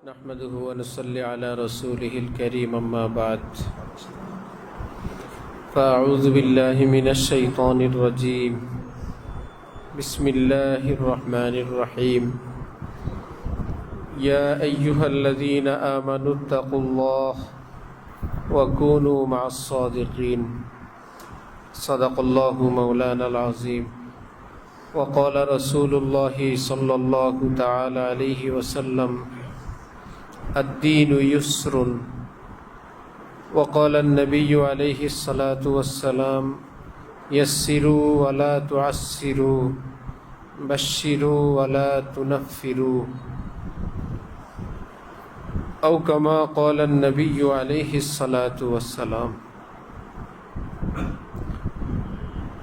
نحمده ونصلي على رسوله الكريم أما بعد فأعوذ بالله من الشيطان الرجيم بسم الله الرحمن الرحيم يا أيها الذين آمنوا اتقوا الله وكونوا مع الصادقين صدق الله مولانا العظيم وقال رسول الله صلى الله تعالى عليه وسلم الدين يسر وقال النبي عليه الصلاة والسلام يسروا ولا تعسروا بشروا ولا تنفروا أو كما قال النبي عليه الصلاة والسلام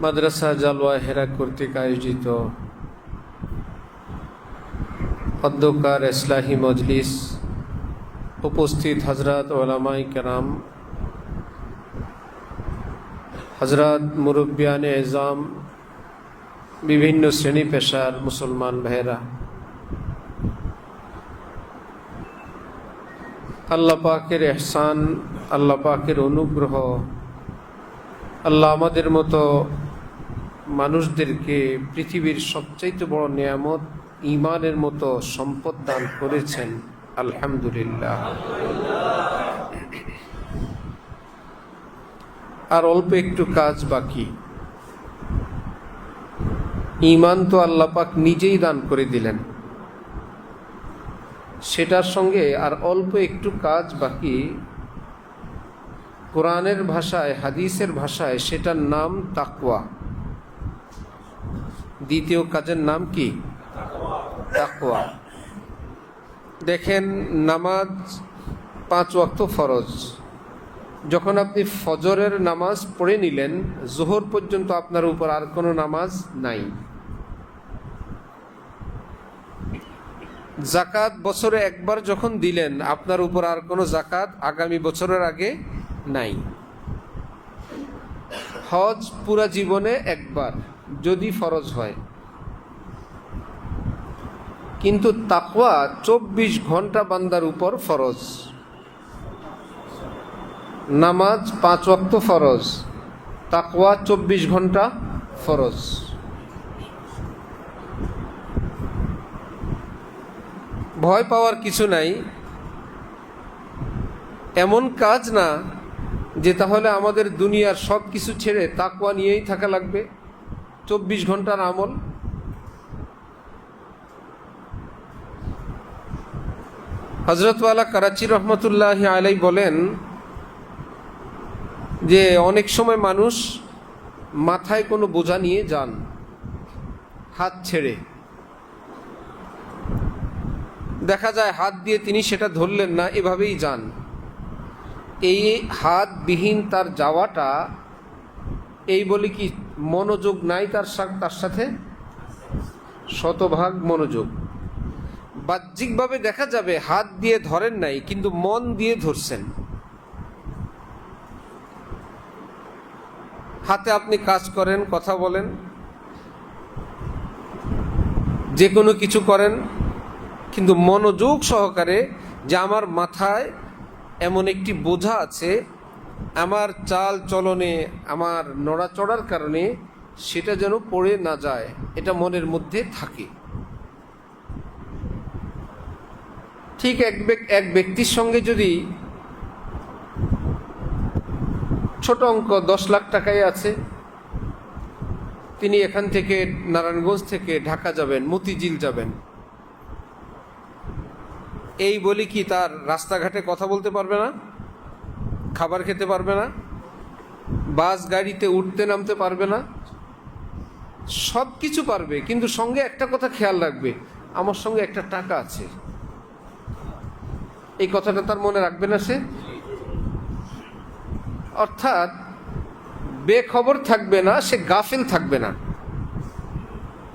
মাদ্রাসা জালওয়া হেরা কর্তৃক আয়োজিত অধ্যকার ইসলাহি মজলিস, উপস্থিত হজরত ওলামায়ে কেরাম, হজরত মুরব্বিয়ানে এজাম, বিভিন্ন শ্রেণী পেশার মুসলমান ভাইরা, আল্লাহ পাকের ইহসান, আল্লাহ পাকের অনুগ্রহ, আল্লাহ আমাদের মতো মানুষদেরকে পৃথিবীর সবচাইতে বড় নিয়ামত ঈমানের মতো সম্পদ দান করেছেন, আলহামদুলিল্লাহ। আর অল্প একটু কাজ বাকি। ঈমান তো আল্লাহ পাক নিজেই দান করে দিলেন, সেটার সঙ্গে আর অল্প একটু কাজ বাকি। কোরআনের ভাষায়, হাদিসের ভাষায় সেটার নাম তাকওয়া। দ্বিতীয় কাজের নাম কি? তাকওয়া। দেখেন, নামাজ 5 ওয়াক্ত ফরজ। যখন আপনি ফজরের নামাজ পড়ে নিলেন, জোহর পর্যন্ত আপনার উপর আর কোনো নামাজ নাই। জাকাত বছরে একবার যখন দিলেন, আপনার উপর আর কোনো জাকাত আগামী বছরের আগে নাই। হজ পুরা জীবনে একবার যদি ফরজ হয়, কিন্তু তাকওয়া 24 ঘন্টা বান্দার উপর ফরজ। নামাজ 5 ওয়াক্ত ফরজ, তাকওয়া 24 ঘন্টা ফরজ। ভয় পাওয়ার কিছু নাই। এমন কাজ না যে তাহলে আমাদের দুনিয়ার সব কিছু ছেড়ে তাকওয়া নিয়েই থাকা লাগবে, 24 ঘন্টার আমল। হযরত ওয়ালা করাচি রহমতুল্লাহি আলাইহি বলেন যে অনেক সময় মানুষ মাথায় কোনো বোঝা নিয়ে যান, হাত ছেড়ে। দেখা যায় হাত দিয়ে তিনি সেটা ধরলেন না, এভাবেই যান। এই হাতবিহীন তার যাওয়াটা, এই বলে কি মনোযোগ নাই তার সাথে? শতভাগ মনোযোগ। বাহ্যিকভাবে দেখা যাবে হাত দিয়ে ধরেন নাই, কিন্তু মন দিয়ে ধরছেন। হাতে আপনি কাজ করেন, কথা বলেন, যে কোনো কিছু করেন, কিন্তু মনোযোগ সহকারে যে আমার মাথায় এমন একটি বোঝা আছে, আমার চাল চলনে, আমার নড়াচড়ার কারণে সেটা যেন পড়ে না যায়, এটা মনের মধ্যে থাকে। ঠিক এক ব্যক্তির সঙ্গে যদি ছোট অঙ্ক 10 লাখ টাকাই আছে, তিনি এখান থেকে নারায়ণগঞ্জ থেকে ঢাকা যাবেন, মতিঝিল যাবেন, এই বলি কি তার রাস্তাঘাটে কথা বলতে পারবে না, খাবার খেতে পারবে না, বাস গাড়িতে উঠতে নামতে পারবে না? সব কিছু পারবে, কিন্তু সঙ্গে একটা কথা খেয়াল রাখবে, আমার সঙ্গে একটা টাকা আছে। এই কথাটা তার মনে রাখবে না সে? অর্থাৎ বেখবর থাকবে না, সে গাফিল থাকবে না।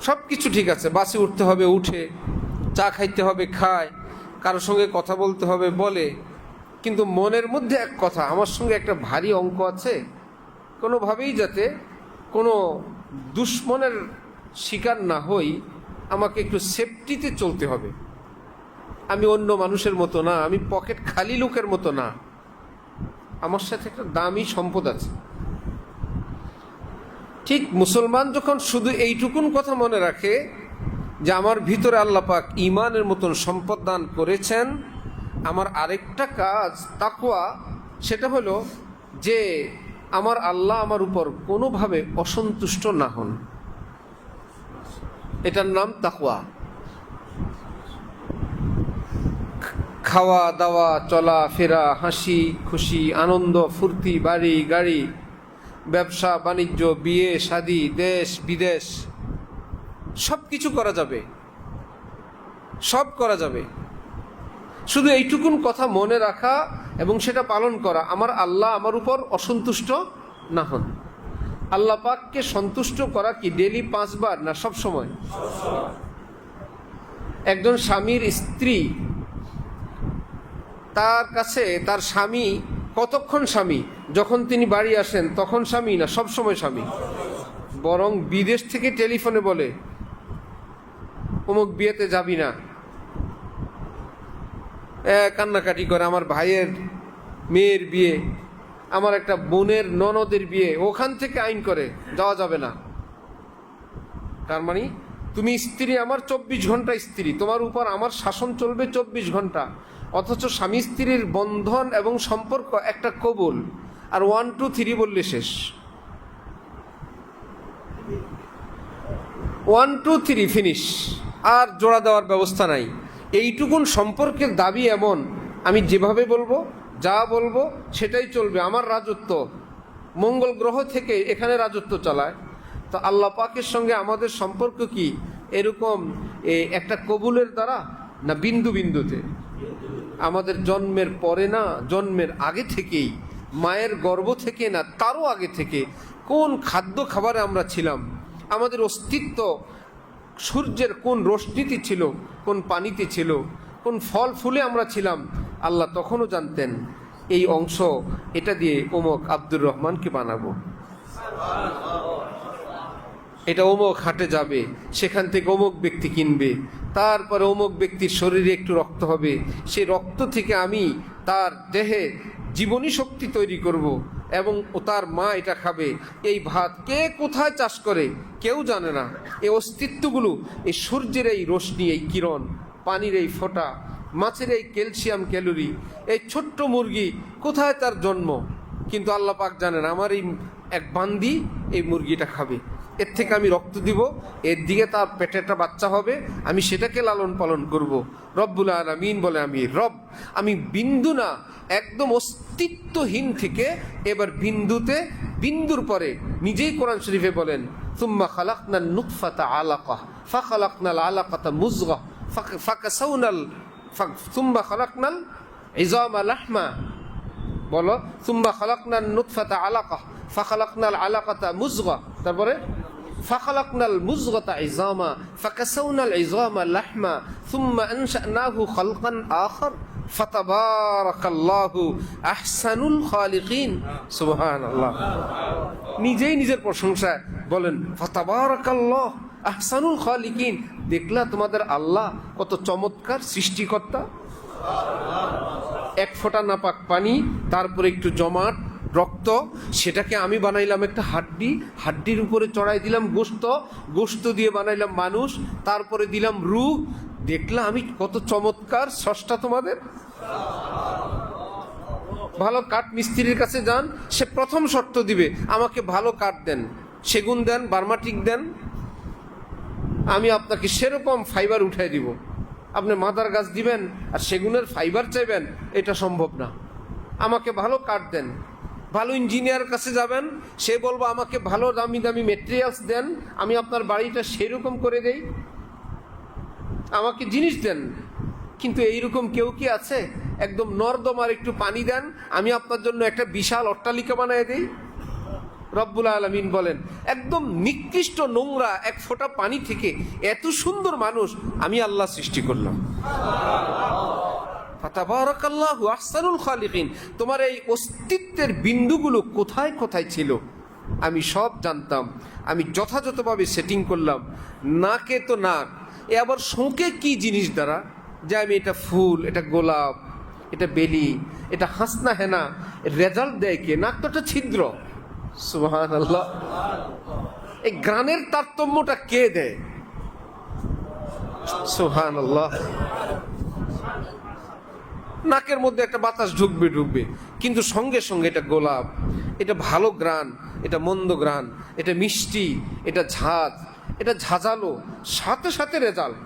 সব কিছু ঠিক আছে, বাসে উঠতে হবে উঠে, চা খাইতে হবে খায়, কারোর সঙ্গে কথা বলতে হবে বলে, কিন্তু মনের মধ্যে এক কথা, আমার সঙ্গে একটা ভারী অঙ্ক আছে, কোনোভাবেই যাতে কোনো দুশ্মনের শিকার না হই, আমাকে একটু সেফটিতে চলতে হবে। আমি অন্য মানুষের মতো না, আমি পকেট খালি লোকের মতো না, আমার সাথে একটা দামি সম্পদ আছে। ঠিক মুসলমান যখন শুধু এইটুকুন কথা মনে রাখে যে আমার ভিতরে আল্লাহ পাক ঈমানের মতন সম্পদ দান করেছেন, আমার আরেকটা কাজ তাকওয়া, সেটা হলো যে আমার আল্লাহ আমার উপর কোনোভাবে অসন্তুষ্ট না হন, এটার নাম তাকওয়া। খাওয়া দাওয়া, চলা ফেরা, হাসি খুশি, আনন্দ ফুর্তি, বাড়ি গাড়ি, ব্যবসা বাণিজ্য, বিয়ে শাদী, দেশ বিদেশ, সব কিছু করা যাবে, সব করা যাবে। শুধু এইটুকুন কথা মনে রাখা এবং সেটা পালন করা, আমার আল্লাহ আমার উপর অসন্তুষ্ট না হন। আল্লাহ পাককে সন্তুষ্ট করা কি ডেলি 5 বার না সব সময়? একজন স্বামীর স্ত্রী, তার কাছে তার স্বামী কতক্ষণ স্বামী? যখন তিনি বাড়ি আসেন তখন স্বামী না সব সময় স্বামী? বরং বিদেশ থেকে টেলিফোনে বলে অমুক বিয়েতে যাবি না, কান্নাকাটি করে, আমার ভাইয়ের মেয়ের বিয়ে, আমার একটা বোনের ননদের বিয়ে, ওখান থেকে আইন করে যাওয়া যাবে না। তার মানে তুমি স্ত্রী আমার, 24 ঘন্টা স্ত্রী, তোমার উপর আমার শাসন চলবে 24 ঘন্টা। অথচ স্বামী স্ত্রীর বন্ধন এবং সম্পর্ক একটা কবুল, আর 1 2 3 বললে শেষ। 1 2 3 ফিনিশ, আর জোড়া দেওয়ার ব্যবস্থা নাই। এইটুকুন সম্পর্কের দাবি এমন, আমি যেভাবে বলবো, যা বলবো সেটাই চলবে, আমার রাজত্ব। মঙ্গল গ্রহ থেকে এখানে রাজত্ব চালায়। তো আল্লাহ পাকের সঙ্গে আমাদের সম্পর্ক কি এরকম একটা কবুলের দ্বারা, না বিন্দু বিন্দুতে? আমাদের জন্মের পরে না, জন্মের আগে থেকেই, মায়ের গর্ভ থেকে না তারও আগে থেকে কোন খাদ্য খাবারে আমরা ছিলাম, আমাদের অস্তিত্ব সূর্যের কোন রশ্মিতে ছিল, কোন পানিতে ছিল, কোন ফল ফুলে আমরা ছিলাম, আল্লাহ তখনও জানতেন এই অংশ এটা দিয়ে অমুক আব্দুর রহমানকে বানাবো, এটা অমুক হাটে যাবে, সেখান থেকে অমুক ব্যক্তি কিনবে, তারপরে অমুক ব্যক্তির শরীরে একটু রক্ত হবে, সেই রক্ত থেকে আমি তার দেহে জীবনী শক্তি তৈরি করব, এবং ও তার মা এটা খাবে। এই ভাত কে কোথায় চাষ করে কেউ জানে না। এই অস্তিত্বগুলো, এই সূর্যের এই রশ্মি, এই কিরণ, পানির এই ফোঁটা, মাছের এই ক্যালসিয়াম ক্যালোরি, এই ছোট্ট মুরগি কোথায় তার জন্ম, কিন্তু আল্লাহ পাক জানেন আমার এই এক বান্দি এই মুরগিটা খাবে, এর থেকে আমি রক্ত দিব, এর দিকে তার পেটে একটা বাচ্চা হবে, আমি সেটাকে লালন পালন করব। রব্বুল আলামিন বলে আমি রব, আমি বিন্দু না, একদম অস্তিত্বহীন থেকে এবার বিন্দুতে, বিন্দুর পরে নিজেই কোরআন শরীফে বলেন সুম্মা খালাকনান নুতফাতা আলাকা ফাখালাকনাল আলাকাতা মুযগা ফাকাসাউনাল সুম্মা খালাকনাল ইযামা লাহমা, বলো সুম্মা খালাকনান নুতফাতা আলাকা ফাখালাকনাল আলাকাতা মুযগা, তারপরে ফাখালাকনাল মুযগাতা ইযামা ফাকাসাউনাল ইযামা লাহমা সুম্মা আনশানাহু খালকান আখার ফাতাবারাকাল্লাহু আহসানুল খালিকিন। সুবহানাল্লাহ। নিজেই নিজের প্রশংসা বলেন ফাতাবারাকাল্লাহ আহসানুল খালিকিন। দেখলা তোমাদের আল্লাহ কত চমৎকার সৃষ্টিকর্তা। এক ফোঁটা নাপাক পানি, তারপরে একটু জমাট রক্ত, সেটাকে আমি বানাইলাম একটা হাড্ডি, হাড্ডির উপরে চড়াই দিলাম গোশত, গোশত দিয়ে বানাইলাম মানুষ, তারপরে দিলাম রূহ। দেখলা আমি কত চমৎকার স্রষ্টা তোমাদের। ভালো কাঠ মিস্ত্রির কাছে যান, সে প্রথম শর্ত দিবে আমাকে ভালো কাঠ দেন, সেগুন দেন, বার্মাটিক দেন, আমি আপনাকে সেরকম ফাইবার উঠাই দিব। আপনি মাদার গাছ দিবেন আর সেগুনের ফাইবার চাইবেন, এটা সম্ভব না। আমাকে ভালো কাঠ দেন। ভালো ইঞ্জিনিয়ার কাছে যাবেন, সে বলবো আমাকে ভালো দামি দামি মেটেরিয়ালস দেন, আমি আপনার বাড়িটা সেরকম করে দেই, আমাকে জিনিস দেন। কিন্তু এইরকম কেউ কি আছে? একদম নর্দমার একটু পানি দেন, আমি আপনার জন্য একটা বিশাল অট্টালিকা বানিয়ে দেই। রব্বুল আলামিন বলেন একদম নিকৃষ্ট নোংরা এক ফোঁটা পানি থেকে এত সুন্দর মানুষ আমি আল্লাহ সৃষ্টি করলাম। ফাতাবারাকাল্লাহু আহসানুল খালিকিন। তোমার এই অস্তিত্বের বিন্দুগুলো কোথায় কোথায় ছিল আমি সব জানতাম, আমি যথাযথভাবে সেটিং করলাম। নাকে তো নাক, এ আবার শোকে কি জিনিস দ্বারা? যে আমি এটা ফুল, এটা গোলাপ, এটা বেলি, এটা হাসনা হেনা, রেজাল্ট দেয় কে? নাক তো একটা ছিদ্র। সুবহানাল্লাহ। এই গ্রানের তারতম্যটা কে দেয়? সুবহানাল্লাহ। নাকের মধ্যে একটা বাতাস ঢুকবে, কিন্তু সঙ্গে সঙ্গে এটা গোলাপ, এটা ভালো গ্রান, এটা মন্দ গ্রান, এটা মিষ্টি, এটা ঝাঁজ, এটা ঝাঁঝালো, সাথে সাথে রেজাল্ট।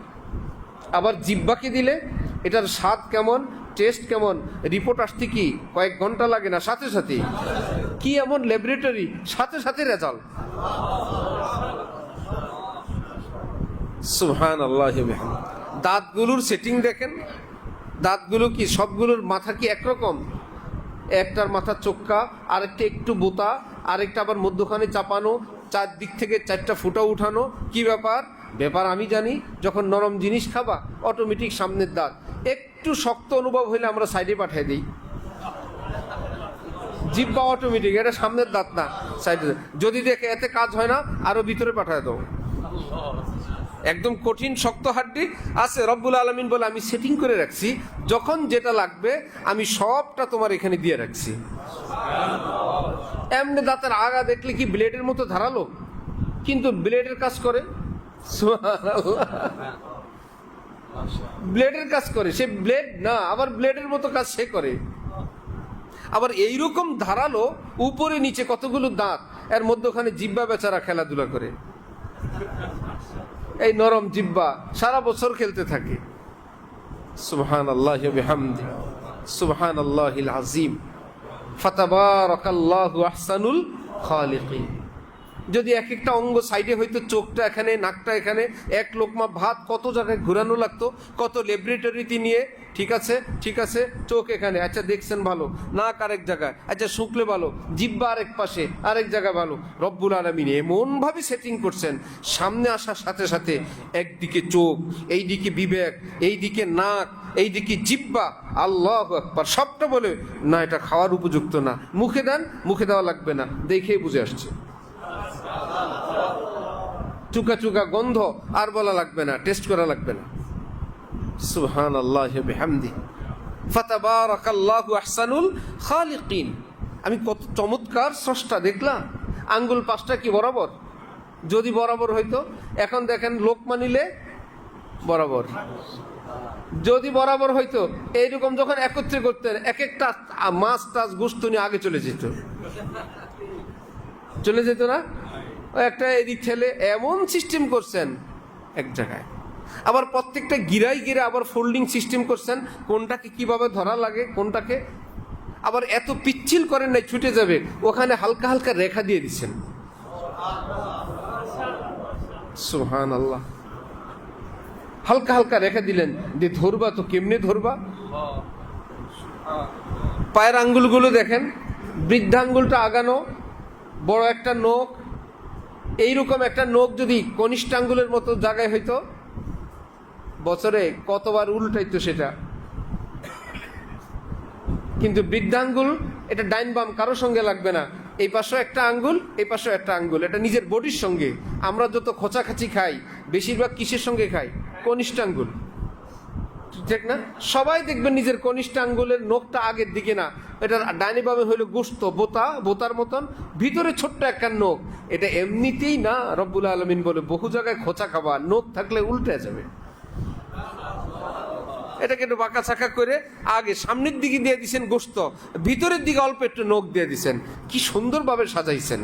আবার জিহ্বাকে দিলে এটার স্বাদ কেমন, টেস্ট কেমন, রিপোর্ট আসতে কি কয়েক ঘন্টা লাগে না, সাথে সাথে। কি এমন ল্যাবরেটরি, সাথে সাথে রেজাল্ট। সুবহানাল্লাহ। দাঁতগুলোর সেটিং দেখেন, দাঁতগুলো কি সবগুলোর মাথা কি একরকম? একটার মাথা চোক্কা, আরেকটা একটু বোতা, আরেকটা আবার মধ্যখানে চাপানো, চারদিক থেকে 4টা ফুটা উঠানো। কি ব্যাপার? ব্যাপার আমি জানি। যখন নরম জিনিস খাবা অটোমেটিক সামনের দাঁত একটু শক্ত অনুভব হইলে আমরা সাইডে পাঠিয়ে দিই। জিহ্বা অটোমেটিক, এটা সামনের দাঁত না, সাইডে। যদি দেখে এতে কাজ হয় না, আরো ভিতরে পাঠায় দাও। একদম কঠিন শক্ত হাড্ডি আছে, রব্বুল আলামিন বলে আমি সেটিং করে রাখছি, যখন যেটা লাগবে আমি সবটা তোমার এখানে দিয়ে রাখছি। এমনি দাঁতের আগা দেখলে কি ব্লেডের মতো ধারালো, কিন্তু ব্লেডের কাজ করে। ব্লেডের কাজ করে, সে ব্লেড না, আবার ব্লেডের মতো কাজ সে করে। আবার এইরকম ধারালো, উপরে নিচে কতগুলো দাঁত, এর মধ্যখানে জিহ্বা বেচারা খেলাধুলা করে। এই নরম জিহ্বা সারা বছর খেলতে থাকে। সুবহানাল্লাহি ওয়া বিহামদি, সুবহানাল্লাহিল আযীম, ফাতাবারাকাল্লাহু আহসানুল খালিকিন। যদি এক একটা অঙ্গ সাইডে হইতো, চোখটা এখানে, নাকটা এখানে, এক লোকমা ভাত কত জায়গায় ঘুরানো লাগতো, কত ল্যাবরেটরিতে নিয়ে। ঠিক আছে, ঠিক আছে, চোখ এখানে, আচ্ছা দেখছেন ভালো, নাক আরেক জায়গায়, আচ্ছা শুকলে ভালো, জিহ্বা আরেক পাশে, আরেক জায়গায় ভালো। রব্বুল আলামিন এমনভাবে সেটিং করছেন, সামনে আসার সাথে সাথে একদিকে চোখ, এইদিকে বিবেক, এইদিকে নাক, এইদিকে জিহ্বা, আল্লাহু আকবার, সবটা বলে না এটা খাওয়ার উপযুক্ত না, মুখে দেন, মুখে দেওয়া লাগবে না, দেখেই বুঝে আসছে। চুকা চুকা গন্ধ আর বলা লাগবে না, টেস্ট করা লাগবে না। সুবহানাল্লাহি ওয়া বিহামদিহি, ফাতাবারাকাল্লাহু আহসানুল খালিকিন। আমি কত চমৎকার স্রষ্টা দেখলাম। আঙ্গুল 5টা কি বরাবর? যদি বরাবর হইতো, এখন দেখেন লোকমা নিলে বরাবর। যদি বরাবর হইতো, এইরকম যখন একত্রে করতেন, এক একটা মাছ টাছ গোস্ত নিয়ে আগে চলে যেত না? একটা এদিক ঠেলে এমন সিস্টেম করছেন এক জায়গায়। আবার প্রত্যেকটা গিরাই গিরা আবার ফোল্ডিং সিস্টেম করছেন, কোনটাকে কিভাবে ধরা লাগে কোনটাকে। আবার এত পিচ্ছিল করেন নাই ছুটে যাবে, ওখানে হালকা হালকা রেখা দিয়ে দিচ্ছেন। সুবহানাল্লাহ। হালকা হালকা রেখা দিলেন, দিয়ে ধরবা তো কেমনে ধরবা? পায়ের আঙ্গুলগুলো দেখেন, বৃদ্ধাঙ্গুলটা আগানো, বড় একটা নখ, এইরকম একটা নখ যদি কনিষ্ঠ আঙ্গুলের মতো জায়গায় হইতো, বছরে কতবার উল্টাইতো সেটা। কিন্তু বৃদ্ধাঙ্গুল এটা ডাইন বাম কারোর সঙ্গে লাগবে না, এই পাশেও একটা আঙ্গুল, এই পাশেও একটা আঙ্গুল, এটা নিজের বডির সঙ্গে। আমরা যত খোঁচাখাচি খাই বেশিরভাগ কিসের সঙ্গে খাই? কনিষ্ঠ আঙ্গুল, ঠিক না? সবাই দেখবেন নিজের কনিষ্ঠ আঙ্গুলের নখটা আগের দিকে না, এটা ডাইনে বামে হইলো গোস্ত, বোতার মতন, ভিতরে ছোট্ট একটা নখ। এটা এমনিতেই না, রব্বুল আলামিন বলে বহু জায়গায় খোঁচা খাবা, নখ থাকলে উল্টে যাবে। এটাকে একটু বাঁকা চাকা করে আগে সামনের দিকে দিয়ে দিচ্ছেন গোস্ত, ভিতরের দিকে অল্প একটু নখ দিয়ে দিচ্ছেন। কি সুন্দরভাবে সাজাইছেন।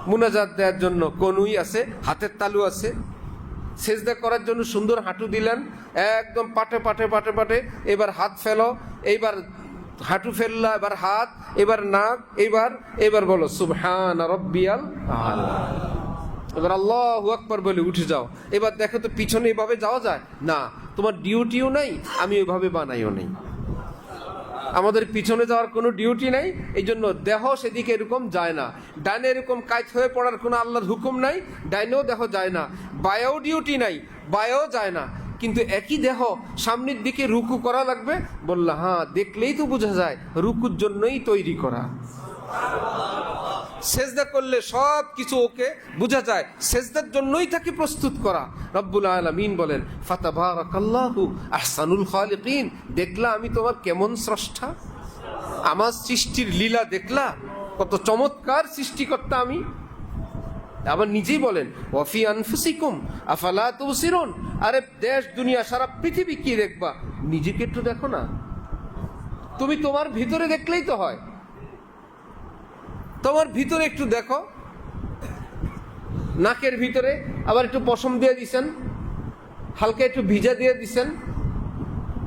মুনাজাত দেওয়ার জন্য কনুই আছে, হাতের তালু আছে, সেজদা করার জন্য সুন্দর হাঁটু দিলেন, একদম পাটে পাটে পাটে পাটে। এবার হাত ফেলো, এইবার হাঁটু ফেললা, এবার হাত, এবার নাক, এবার বলো সুবহানা রাব্বিয়াল আলা। এবার আল্লাহু আকবার বলে উঠে যাও। এবার দেখো তো পিছনে এভাবে যাওয়া যায় না, তোমার ডিউটিও নাই, আমি ওইভাবে বানাইও নেই। আমাদের পিছনে যাওয়ার কোনো ডিউটি নাই, এই জন্য দেহ সেদিকে এরকম যায় না। ডাইনে এরকম কাজ হয়ে পড়ার কোনো আল্লাহর হুকুম নাই, ডাইনেও দেহ যায় না। বায়েও ডিউটি নাই, বায়েও যায় না। কিন্তু একই দেহ সামনের দিকে রুকু করা লাগবে, বললা হ্যাঁ, দেখলেই তো বোঝা যায় রুকুর জন্যই তৈরি করা। সেজদা করলে সব কিছু ওকে বোঝা যায়, সেজদার জন্যই তাকে প্রস্তুত করা। রব্বুল আলামিন বলেন ফাতাবারাকাল্লাহু আহসানুল খালিকিন, দেখলা আমি তোমার কেমন স্রষ্টা, আমার সৃষ্টির লীলা দেখলা, কত চমৎকার সৃষ্টিকর্তা আমি। আবার নিজেই বলেন ওয়াফি আনফুসিকুম আফালা তুবসিরুন, আরে দেশ দুনিয়া সারা পৃথিবী কি দেখবা, নিজেকে একটু দেখো না। তুমি তোমার ভিতরে দেখলেই তো হয়, তোমার ভিতরে একটু দেখো। নাকের ভিতরে আবার একটু পশম দিয়ে দিছেন, হালকা একটু ভিজা দিয়ে দিছেন,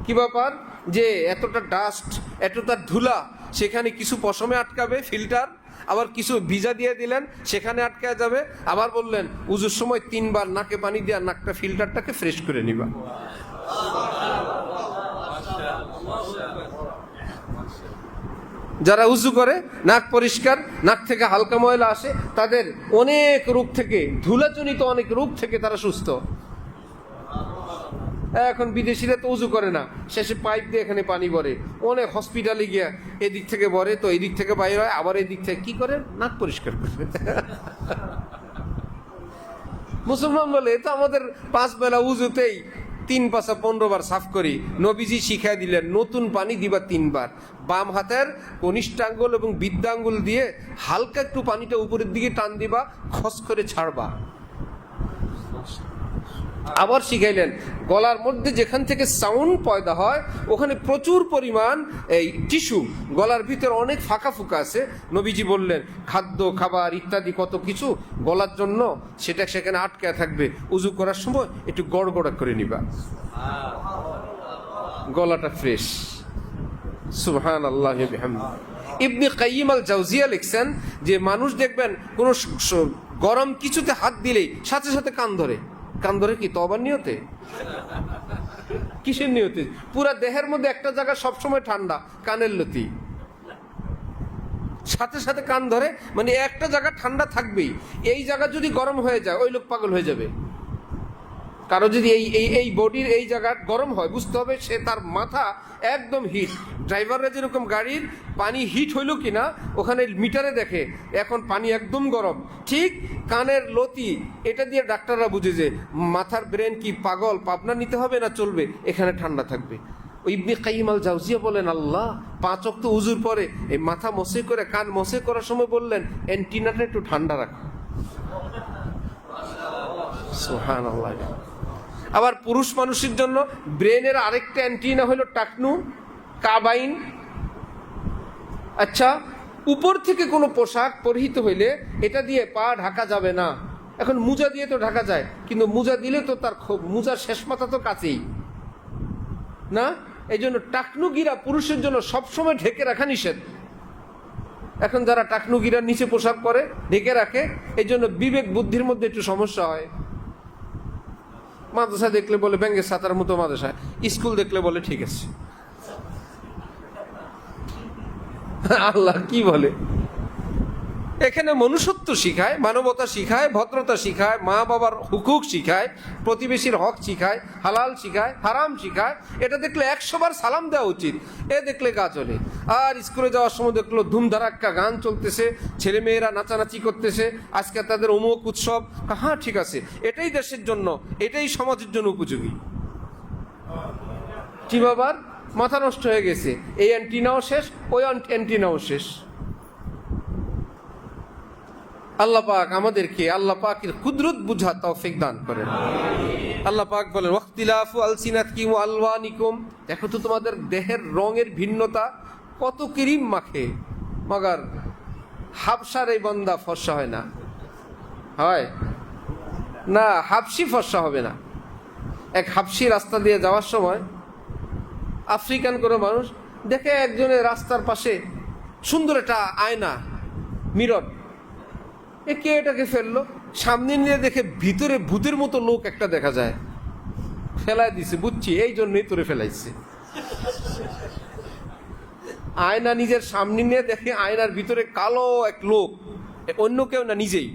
কি ব্যাপার যে এতটা ডাস্ট এতটা ধুলা, সেখানে কিছু পশমে আটকাবে ফিল্টার, আবার কিছু ভিজা দিয়ে দিলেন সেখানে আটকে যাবে। আবার বললেন উজুর সময় 3 বার নাকে পানি দিয়ে নাকটা ফিল্টারটাকে ফ্রেশ করে নিবা। যারা উজু করে নাক পরিষ্কার, নাক থেকে হালকা ময়লা আসে, তাদের অনেক রোগ থেকে, ধুলাজনিত অনেক রোগ থেকে তারা সুস্থ। এখন বিদেশিরা তো উজু করে না, শেষে পাইপ দিয়ে এখানে পানি ভরে, অনেক হসপিটালে গিয়া এদিক থেকে ভরে তো এদিক থেকে বাইরে হয়, আবার এদিক থেকে কি করে নাক পরিষ্কার করবে। মুসলমান বলে তো আমাদের 5 বেলা উজুতেই 3 পাশা 15 বার সাফ করি। নবীজি শিখাই দিলেন নতুন পানি দিবা 3 বার, বাম হাতের কনিষ্ঠাঙ্গুল এবং বৃদ্ধাঙ্গুল দিয়ে হালকা একটু পানিটা উপরের দিকে টান দিবা, খস করে ছাড়বা। আবার শিখাইলেন গলার মধ্যে যেখান থেকে সাউন্ড পয়দা হয় ওখানে প্রচুর পরিমাণ এই টিস্যু, গলার ভিতরে অনেক ফাঁকা ফুকা আছে। নবীজি বললেন খাদ্য খাবার ইত্যাদি কত কিছু গলার জন্য, সেটা সেখানে আটকে থাকবে, উজু করার সময় একটু গড়গড়া করে নিবা, গলাটা ফ্রেশ। সুবহানাল্লাহি ওয়া বিহামদিহি। ইবনে কাইয়িম আল জাওজিয়া লিখছেন যে মানুষ দেখবেন কোন গরম কিছুতে হাত দিলেই সাথে সাথে কান ধরে। কান ধরে কি তওবার নিয়তে? কিসের নিয়তে? পুরা দেহের মধ্যে একটা জায়গা সবসময় ঠান্ডা, কানের লতি, সাথে সাথে কান ধরে, মানে একটা জায়গা ঠান্ডা থাকবেই। এই জায়গা যদি গরম হয়ে যায় ওই লোক পাগল হয়ে যাবে। কারো যদি এই বডির এই জায়গা গরম হয় বুঝতে হবে সে, তার মাথা একদম হিট। ড্রাইভাররা যেরকম গাড়ির পানি হিট হইল কিনা ওখানে মিটারে দেখে এখন পানি একদম গরম, ঠিক কানের লতি এটা দিয়ে ডাক্তাররা বুঝে যে মাথার ব্রেন কি পাগল, পাবনা নিতে হবে না চলবে, এখানে ঠান্ডা থাকবে। ইবনে কাইয়িম আল জাওজিয়া বলেন আল্লাহ 5 ওয়াক্ত উজুর পরে এই মাথা মসে করে কান মসে করার সময় বললেন অ্যান্টিনাটা একটু ঠান্ডা রাখো। সুবহানাল্লাহ। আবার পুরুষ মানুষের জন্য ব্রেনের আরেকটা অ্যান্টিনা হলো টাকনু, কাবাইন। আচ্ছা, উপর থেকে কোনো পোশাক পরিহিত হইলে এটা দিয়ে পা ঢাকা যাবে না। এখন মোজা দিয়ে তো ঢাকা যায়, কিন্তু মোজা দিলে তো তার মোজার শেষ মাথা তো কাছেই না, এই জন্য টাকনু গিরা পুরুষের জন্য সবসময় ঢেকে রাখা নিষেধ। এখন যারা টাকনু গিরার নিচে পোশাক পরে ঢেকে রাখে, এই জন্য বিবেক বুদ্ধির মধ্যে একটু সমস্যা হয়। মাদ্রাসা দেখলে বলে ব্যাঙ্গের সাতার মতো মাদ্রাসা, স্কুল দেখলে বলে ঠিক আছে। আল্লাহ কি বলে এখানে? মনুষ্যত্ব শিখায়, মানবতা শিখায়, ভদ্রতা শিখায়, মা বাবার হুকুক শিখায়, প্রতিবেশীর হক শিখায়, হালাল শিখায়, হারাম শিখায়। এটা দেখলে 100 বার সালাম দেওয়া উচিত, এ দেখলে গা চলে। আর স্কুলে যাওয়ার সময় দেখলো ধুমধারাক্কা গান চলতেছে, ছেলে মেয়েরা নাচানাচি করতেছে, আজকে তাদের অমুক উৎসব। হ্যাঁ ঠিক আছে, এটাই দেশের জন্য, এটাই সমাজের জন্য উপযোগী। কি বাবার মাথা নষ্ট হয়ে গেছে, এই অ্যান্টিনাও শেষ, ওই অ্যান্টিনাও শেষ। আল্লাহ পাক আমাদেরকে আল্লাহ পাকের কুদরত বুঝা তৌফিক দান করেন। আল্লাহ পাক বলেন ওয়াখতিলাফু আলসিনাতিকুম ওয়া আলওয়ানিকুম, দেখো তো তোমাদের দেহের রঙের ভিন্নতা, কত ক্রিম মাখে, মগর হাবশার এই বান্দা ফর্সা হয় না, হয় না, হাবশি ফর্সা হবে না। এক হাবশি রাস্তা দিয়ে যাওয়ার সময় আফ্রিকান কোনো মানুষ দেখে একজনের রাস্তার পাশে সুন্দর একটা আয়না, মিরর, এ কে এটাকে ফেললো? সামনে নিয়ে দেখে ভিতরে ভূতের মতো লোক একটা দেখা যায়, ফেলাই দিছে, বুঝছি এই জন্যই তোরে ফেলাইছে। আয়না নিজের সামনে নিয়ে দেখে আয়নার ভিতরে কালো এক লোক, অন্য কেউ না, নিজেই।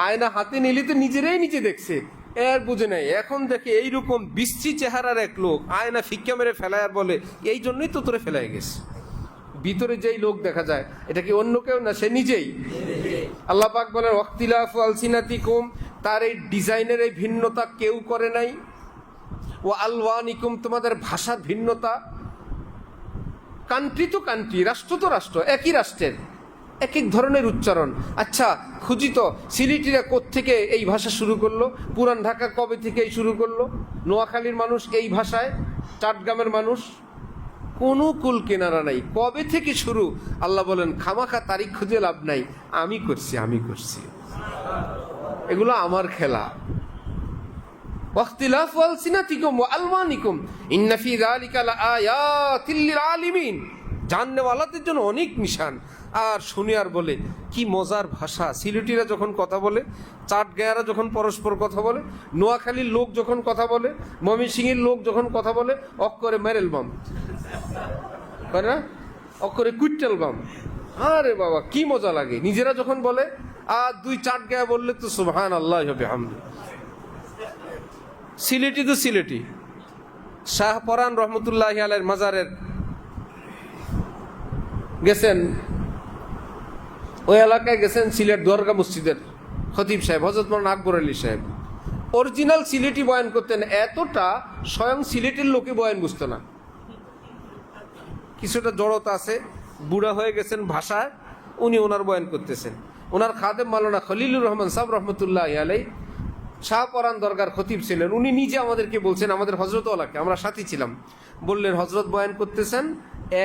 আয়না হাতে নিলে তো নিজেরাই নিজে দেখছে, এর বুঝে নাই। এখন দেখে এইরকম বিশ্রী চেহারার এক লোক আয়না ফিক্কা মেরে ফেলায় আর বলে এই জন্যই তো তোরে ফেলাই গেছে। ভিতরে যেই লোক দেখা যায় এটা কি অন্য কেউ না, সে নিজেই। আল্লাহ পাক বলেন ওয়াক্তিলাফু আলসিনাতিকুম, তার এই ডিজাইনের এই ভিন্নতা কেউ করে নাই। ও আলওয়ানিকুম, তোমাদের ভাষার ভিন্নতা। কান্ট্রি তো কান্ট্রি, রাষ্ট্র তো রাষ্ট্র, একই রাষ্ট্রের এক এক ধরনের উচ্চারণ। আচ্ছা খুঁজি তো, সিলেটিরা কোত্থেকে এই ভাষা শুরু করলো? পুরান ঢাকা কবে থেকে এই শুরু করলো? নোয়াখালীর মানুষ এই ভাষায়, চট্টগ্রামের মানুষ, কোনো কুল কেনারা নাই। কবে থেকে শুরু? আল্লাহ বলেন খামাখা তারিখ খুঁজে লাভ নাই, আমি করছি, আমি করছি, এগুলো আমার খেলা। ওয়াখতিলাফু আলসিনাতিকুম ওয়া আলওয়ানিকুম ইন্না ফি যালিকা লাআয়াতিল লিল আলিমিন, জাননেওয়ালাদের জন্য অনেক নিশান। আর শুনে আর বলে কি মজার ভাষা। সিলেটিরা যখন কথা বলে, চাটগাঁয়ারা যখন পরস্পর কথা বলে, নোয়াখালীর লোক যখন কথা বলে, ময়মনসিংহের লোক যখন কথা বলে, অক্ষরে মেরেল বাম করে না, অক্ষরে কুইটাল বাম। আরে বাবা কি মজা লাগে নিজেরা যখন বলে। আর দুই চাটগাঁয়া বললে তো সুবহানাল্লাহ বিহামদি। সিলেটি তো সিলেটি। শাহপরান রহমতুল্লাহি আলাইহির মাজারের গেছেন, ওই এলাকায় গেছেন, সিলেট দরগা মসজিদের খতিব সাহেব হযরত মাওলানা আকবর আলী সাহেব অরিজিনাল সিলেটি বয়ান করতেন। এতটা স্বয়ং সিলেটের লোকে বয়ান বুঝতো না, কিছুটা জড়তা আছে, বুড়া হয়ে গেছেন ভাষায়, উনি ওনার বয়ান করতেছেন। ওনার খাদেম মাওলানা খলিলুর রহমান সাহেব রহমতুল্লাহি আলাইহি শাহপরান দরগার খতিব ছিলেন। উনি নিজে আমাদেরকে বলছেন, আমাদের হযরতওয়ালাকে, আমরা সাথী ছিলাম, বললেন হযরত বয়ান করতেছেন,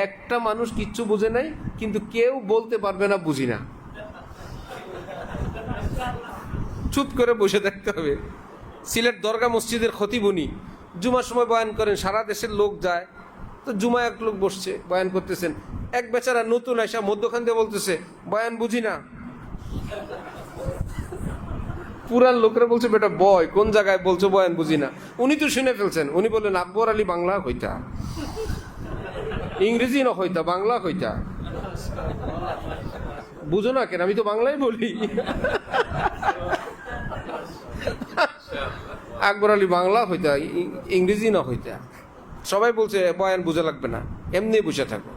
একটা মানুষ কিচ্ছু বুঝে নাই, কিন্তু কেউ বলতে পারবে না বুঝি না, চুপ করে বসে থাকতে হবে। সিলেট দরগা মসজিদের খতিব উনি, জুমার সময় বয়ান করেন, সারা দেশের লোক যায়, তো জুমায় এক লোক বসছে বয়ান করতেছেন, এক বেচারা নতুন আয়সা মধ্যখান দিয়ে বলতেছে বয়ান বুঝি না। পুরান লোকরা বলছে বেটা বয়, কোন জায়গায় বলছো বয়ান বুঝি না। উনি তো শুনে ফেলছেন, উনি বললেন আকবর আলী বাংলা হইতা, ইংরেজি না হইতা, বাংলা হইতা, বুঝো না কেন, আমি তো বাংলাই বলি। আকবর আলী বাংলা হইতা, ইংরেজি না হইতা। সবাই বলছে বয়ান বুঝা লাগবে না, এমনি বসে থাকো।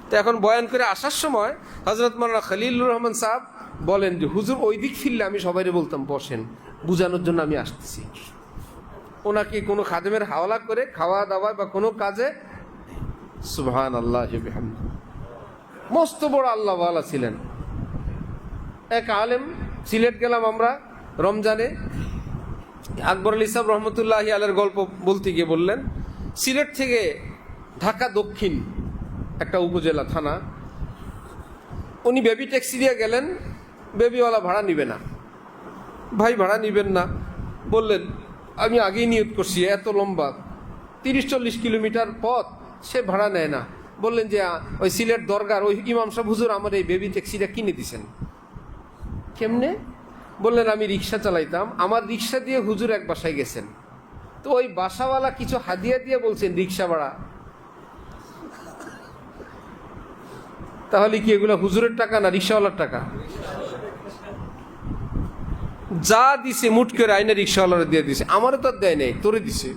তো এখন বয়ান করে আসার সময় হযরত মাওলানা খলিলুর রহমান সাহেব বলেন যে হুজুর ওই দিক ফিরলে আমি সবাইকে বলতাম বসেন, বুঝানোর জন্য আমি আসতেছি। ওনাকে কোনো খাদেমের হাওলা করে খাওয়া দাওয়া বা কোনো কাজে, সুবহানাল্লাহ বিহামদি, মস্ত বড় আল্লাহওয়ালা ছিলেন। এক আলেম, সিলেট গেলাম আমরা রমজানে, আকবর আলী সাহেব রহমতুল্লাহি আলাইহির গল্প বলতে গিয়ে বললেন সিলেট থেকে ঢাকা দক্ষিণ একটা উপজেলা থানা, উনি বেবি ট্যাক্সি দিয়ে গেলেন, বেবিওয়ালা ভাড়া নিবে না। ভাই ভাড়া নিবেন না বললেন, আমি আগেই নিয়ত করছি, এত লম্বা 30-40 কিলোমিটার পথ, সে ভাড়া নেয় না। বললেন যে ওই সিলেট দরগার ওই ইমাম সাহেব হুজুর আমার এই বেবি ট্যাক্সিটা কিনে দিছেন। কেমনে? বললেন আমি রিক্সা চালাইতাম, আমার রিক্সা দিয়ে হুজুর এক বাসায় গেছেন, তো ওই বাসাওয়ালা কিছু হাদিয়া দিয়ে বলছেন রিক্সা ভাড়া। তাহলে কি এগুলো হুজুরের টাকা না রিক্সাওয়ালার টাকা? যা দিছে মুট করে আইনা রিক্সাওয়ালারা দিয়ে দিছে, আমারও তো দেয় নাই, তোরে দিছে।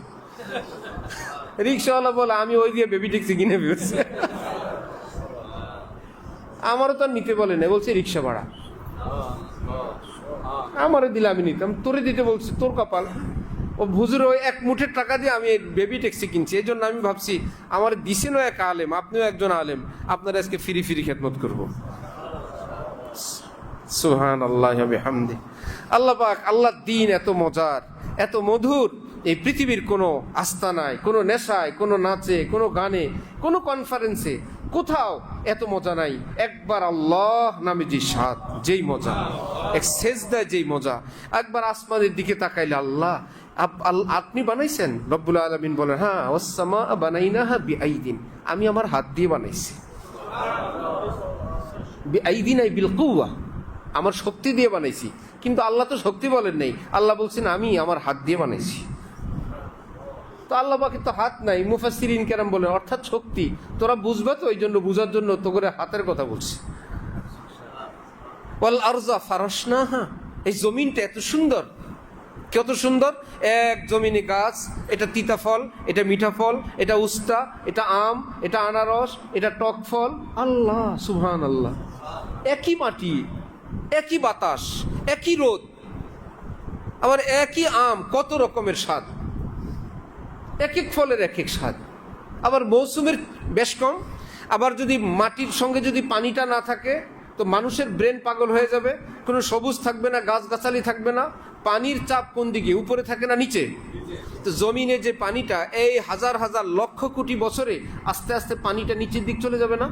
রিক্সাওয়ালা বলে আমি ওই দিয়ে বেবি ট্যাক্সি কিনে ফেলছি, আমারও তো নিতে বলে না, বলছে রিক্সা ভাড়া। আমারে দিলে আমি নিতাম, তোরে দিতে বলছি, তোর কপাল। ও হুজুর ওই এক মুঠের টাকা দিয়ে আমি বেবি ট্যাক্সি কিনছি, এই জন্য আমি ভাবছি আমার দিছেনও এক আলেম, আপনিও একজন আলেম, আপনার আজকে ফিরি ফিরি খেদমত করবো। সুবহানাল্লাহ বিহামদি। আল্লাহ পাক, আল্লাহর দ্বীন এত মজার, এত মধুর, এই পৃথিবীর কোনো আস্তানায়, কোনো নেশায়, কোনো নাচে, কোনো গানে, কোনো কনফারেন্সে কোথাও এত মজা নাই। একবার আল্লাহ নামে যে স্বাদ, যেই মজা, এক সেজদায় যেই মজা, একবার আসমানের দিকে তাকাইলে আল্লাহ আপনি বানাইছেন। রব্বুল আলামিন বলেন হ্যাঁ, ওয়াস-সামা বানাইনাহা বিআইদিন, আমি আমার হাত দিয়ে বানাইছি। বিআইদিন আই বিল কুওয়া, আমার শক্তি দিয়ে বানাইছি। কিন্তু আল্লাহ তো শক্তি বলেন নাই, আল্লাহ বলছেন আমি আমার হাত দিয়ে বানাইছি। তো আল্লাহ পাকের তো হাত নাই, মুফাসসিরিন কেরাম বলেন অর্থাৎ শক্তি। তোরা বুঝবা তো, ওই জন্য বুঝার জন্য তো করে হাতের কথা বলছে। ওয়াল আরযা ফারাশনাহা, এই জমিনটা এত সুন্দর, কত সুন্দর এক জমিনে গাছ, এটা তিতা ফল, এটা মিঠা ফল, এটা উস্তা, এটা আম, এটা আনারস, এটা টক ফল। আল্লাহ সুবহানাল্লাহ, একই মাটি, একই বাতাস, একই রোদ, আবার একই আম, কত রকমের স্বাদ, এক এক ফলের এক এক স্বাদ। আবার মৌসুমের বেশ কম। আবার যদি মাটির সঙ্গে যদি পানিটা না থাকে তো মানুষের ব্রেন পাগল হয়ে যাবে, কোনো সবুজ থাকবে না, গাছগাছালি থাকবে না। পানির চাপ কোন দিকে, উপরে থাকে না নিচে? তো জমিনে যে পানিটা এই হাজার হাজার লক্ষ কোটি বছরে আস্তে আস্তে পানিটা নিচের দিক চলে যাবে না?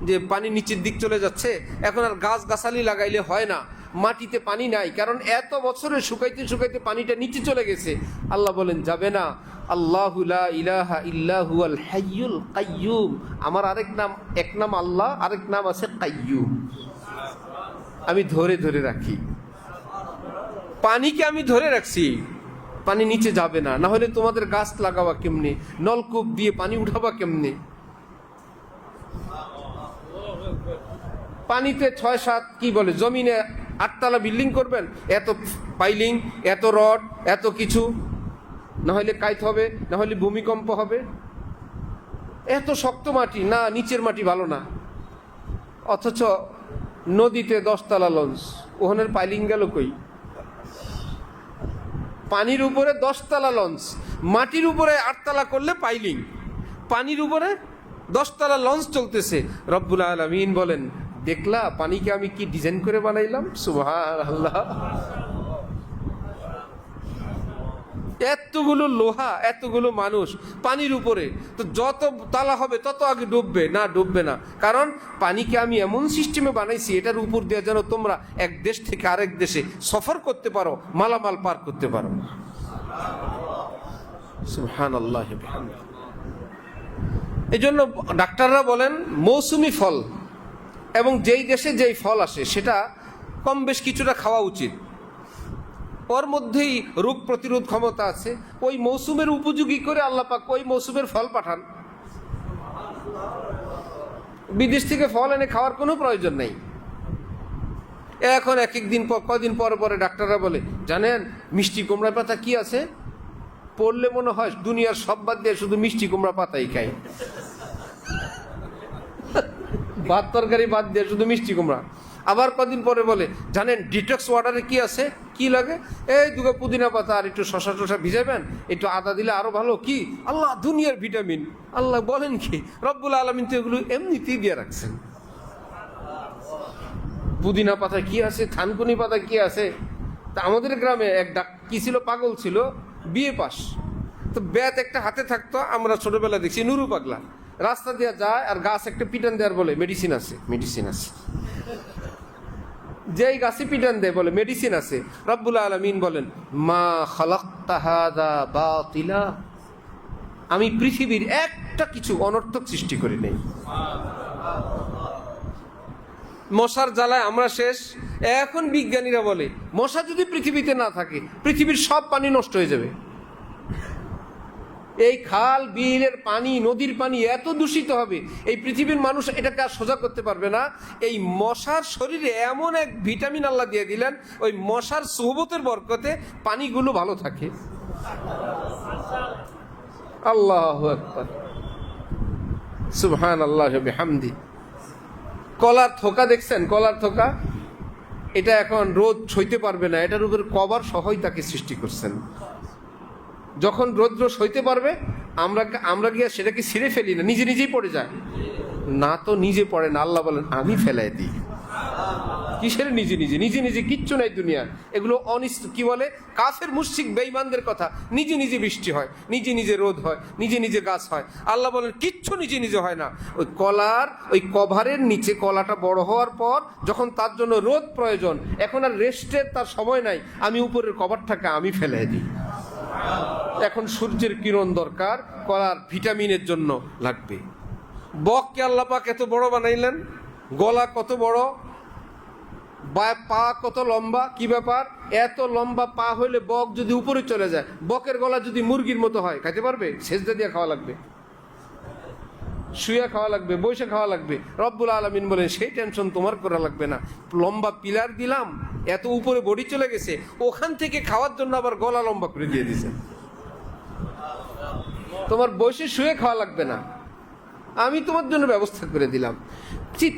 যে পানি নিচের দিক চলে যাচ্ছে, এখন আর গাছগাছালি লাগাইলে হয় না, মাটিতে পানি নাই, কারণ এত বছরে শুকাইতে শুকাইতে পানিটা নিচে চলে গেছে। আল্লাহ বলেন যাবে না। আল্লাহু লা ইলাহা ইল্লা হুয়াল হাইয়ুল কাইয়্যুম, আমার আরেক নাম, এক নাম আল্লাহ, আরেক নাম আছে কাইয়্যুম। আমি ধরে ধরে রাখি, পানিকে আমি ধরে রাখছি, পানি নিচে যাবে না। না হলে তোমাদের গাছ লাগাবা কেমনে, নলকূপ দিয়ে পানি উঠাবা কেমনে? পানিতে 6-7 কি বলে, জমিনে 8 তলা বিল্ডিং করবেন, এত পাইলিং, এত রড, এত কিছু, না হলে কাইত হবে, না হলে ভূমিকম্প হবে। এত শক্ত মাটি না, নিচের মাটি ভালো না। অথচ নদীতে 10 তলা লঞ্চ, ওখানের পাইলিং গেল কই? পানির উপরে 10 তলা লঞ্চ, মাটির উপরে 8 তলা করলে পাইলিং, পানির উপরে 10 তলা লঞ্চ চলতেছে। রব্বুল আলামিন বলেন, দেখলা পানিকে আমি কি ডিজাইন করে বানাইলাম? সুবহানাল্লাহ। এতগুলো লোহা, এতগুলো মানুষ পানির উপরে, তো যত তালা হবে তত আগে ডুববে না? ডুববে না, কারণ পানিকে আমি এমন সিস্টেমে বানাইছি এটার উপর দিয়ে যেন তোমরা এক দেশ থেকে আরেক দেশে সফর করতে পারো, মালামাল পার করতে পারো। সুবহানাল্লাহ। এই জন্য ডাক্তাররা বলেন মৌসুমি ফল এবং যেই দেশে যেই ফল আসে সেটা কম বেশ কিছুটা খাওয়া উচিত। ওর মধ্যেই রোগ প্রতিরোধ ক্ষমতা আছে, ওই মৌসুমের উপযোগী করে আল্লাহ পাক ওই মৌসুমের ফল পাঠান। বিদেশ থেকে ফল এনে খাওয়ার কোনো প্রয়োজন নেই। এখন এক এক দিন পর, কদিন পরে পরে ডাক্তাররা বলে, জানেন মিষ্টি কুমড়া পাতা কি আছে? পড়লে মনে হয় দুনিয়ার সব বাদ দিয়ে শুধু মিষ্টি কুমড়া পাতাই খায়, ভাত তরকারি বাদ দিয়ে শুধু মিষ্টি কুমড়া। আবার কদিন পরে বলে, জানেন ডিটক্স ওয়াটারে কি আছে? কি লাগে? এই দুটো পুদিনা পাতা আর একটু শশা টশা ভিজাবেন, একটু আদা দিলে আরো ভালো। কি আল্লাহ, দুনিয়ার ভিটামিন। আল্লাহ বলেন কি, রব্বুল আলামিন তো এগুলো এমনিতেই দিয়ে রাখছেন। পুদিনা পাতা কি আছে, থানকুনি পাতা কি আছে? তা আমাদের গ্রামে এক কি ছিল, পাগল ছিল, বিএ পাস, তো ব্যাত একটা হাতে থাকতো, আমরা ছোটবেলা দেখছি, নুরু পাগলা রাস্তা দিয়ে যায় আর গাছ একটা পিটান দেওয়ার বলে মেডিসিন আছে, মেডিসিন আছে। যেই গাছে পিটান দেয় বলে মেডিসিন আছে। রব্বুল আলামিন বলেন, মা খালাকতা হাযা বাতিলা, আমি পৃথিবীর একটা কিছু অনর্থক সৃষ্টি করি নাই। মশার জ্বালায় আমরা শেষ। এখন বিজ্ঞানীরা বলে, মশা যদি পৃথিবীতে না থাকে পৃথিবীর সব পানি নষ্ট হয়ে যাবে। এই খাল বিলের পানি, নদীর পানি এত দূষিত হবে, এই পৃথিবীর মানুষ এটাকে আর সোজা করতে পারবে না। এই মশার শরীরে এমন এক ভিটামিন আল্লাহ দিয়ে দিলেন, ওই মশার সুহবতের বরকতে পানিগুলো ভালো থাকে। আল্লাহু আকবার, সুবহানাল্লাহ ওয়া বিহামদি। কলার থোকা দেখছেন? কলার থোকা, এটা এখন রোদ সইতে পারবে না, এটার উপর কভার সহই তাকে সৃষ্টি করছেন। যখন রৌদ্র সইতে পারবে, আমরা গিয়ে সেটাকে ছিঁড়ে ফেলি না, নিজে নিজেই পড়ে যায় না। তো নিজে পড়ে না, আল্লাহ বলেন আমি ফেলাই দিই। কিসের নিজে নিজে? নিজে নিজে কিচ্ছু নাই দুনিয়া। এগুলো কি বলে, কাফের মুশরিক বেঈমানদের কথা। নিজে নিজে বৃষ্টি হয়, নিজে নিজে রোদ হয়, নিজে নিজে গাছ হয়। আল্লাহ বলেন কিচ্ছু নিজে নিজে হয় না। ওই কলার ওই কভারের নিচে কলাটা বড় হওয়ার পর যখন তার জন্য রোদ প্রয়োজন, এখন আর রেস্টের তার সময় নাই, আমি উপরের কভারটাকে আমি ফেলাই দিই। এখন সূর্যের কিরণ দরকার, কলার ভিটামিনের জন্য লাগবে। বককে আল্লাহ পাক এত বড় বানাইলেন, গলা কত বড়, পা কত লম্বা, কি ব্যাপার? এত লম্বা পা হইলে বক যদি উপরে চলে যায়, বকের গলা যদি মুরগির মতো হয়, খাইতে পারবে? সেজদা দিয়ে খাওয়া লাগবে। শুয়ে খাওয়া লাগবে, বসে খাওয়া লাগবে। রব্বুল আলামিন বলেন সেই টেনশন তোমার করা লাগবে না। লম্বা পিলার দিলাম, এত উপরে বডি চলে গেছে, ওখান থেকে খাওয়ার জন্য আবার গলা লম্বা করে দিয়ে দিছে। তোমার বসে শুয়ে খাওয়া লাগবে না, আমি তোমার জন্য ব্যবস্থা করে দিলাম।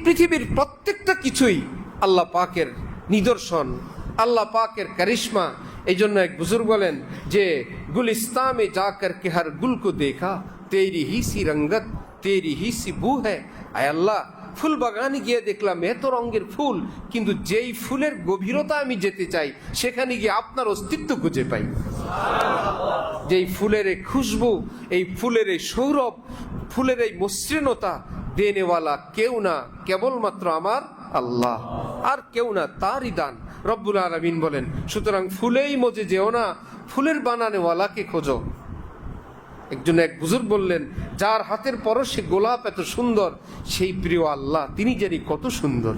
পৃথিবীর প্রত্যেকটা কিছুই আল্লাহ পাকের নিদর্শন, আল্লাহ পাকের কারিশমা। এই জন্য এক বুজুর্গ বলেন যে গুলিস্তান মে যাকর কে হর গুল কো দেখা তেরি he she রঙ্গত Teri he she বু হ্যায়। আয় আল্লাহ, ফুল বাগানে গিয়ে দেখলাম এত রঙের ফুল, কিন্তু যেই ফুলের গভীরতা আমি যেতে চাই সেখানে গিয়ে আপনার অস্তিত্ব খুঁজে পাই। যেই ফুলের এই খুশবু, এই ফুলের এই সৌরভ, ফুলের এই মসৃণতা দেনেওয়ালা কেউ না, কেবলমাত্র আমার আল্লাহ, আর কেউ না, তারই দান। রব্বুল আলামিন বলেন, সুতরাং ফুলেই মজে যেও না, ফুলের বানানেওয়ালাকে খোঁজো। এক বুজুর্গ বললেন, যার হাতের পরশে গোলাপ এত সুন্দর, সেই প্রিয় আল্লাহ তিনি জানি কত সুন্দর।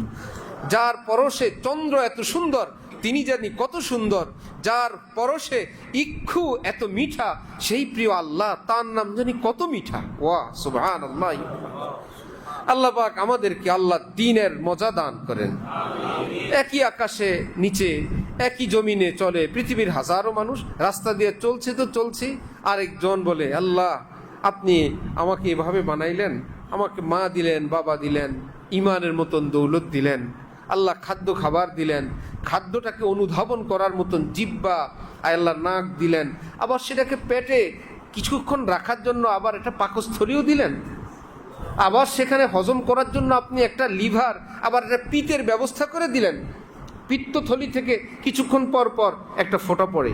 যার পরশে চন্দ্র এত সুন্দর, তিনি জানি কত সুন্দর। যার পরশে ইক্ষু এত মিঠা, সেই প্রিয় আল্লাহ, তার নাম জানি কত মিঠা। ওয়া সুবহানাল্লাহ। আল্লাহ পাক আমাদেরকে আল্লাহ দ্বীনের মজা দান করেন। একই আকাশে নিচে, একই জমিনে চলে পৃথিবীর হাজারো মানুষ, রাস্তা দিয়ে চলছে তো চলছি, আরেকজন বলে আল্লাহ আপনি আমাকে এভাবে বানাইলেন, আমাকে মা দিলেন, বাবা দিলেন, ইমানের মতন দৌলত দিলেন, আল্লাহ খাদ্য খাবার দিলেন, খাদ্যটাকে অনুধাবন করার মতন জিহ্বা, আল্লাহ নাক দিলেন, আবার সেটাকে পেটে কিছুক্ষণ রাখার জন্য আবার একটা পাকস্থলীও দিলেন, আবার সেখানে হজম করার জন্য আপনি একটা লিভার, আবার একটা পিত্তের ব্যবস্থা করে দিলেন। পিত্তথলি থেকে কিছুক্ষণ পর পর একটা ফোঁটা পড়ে,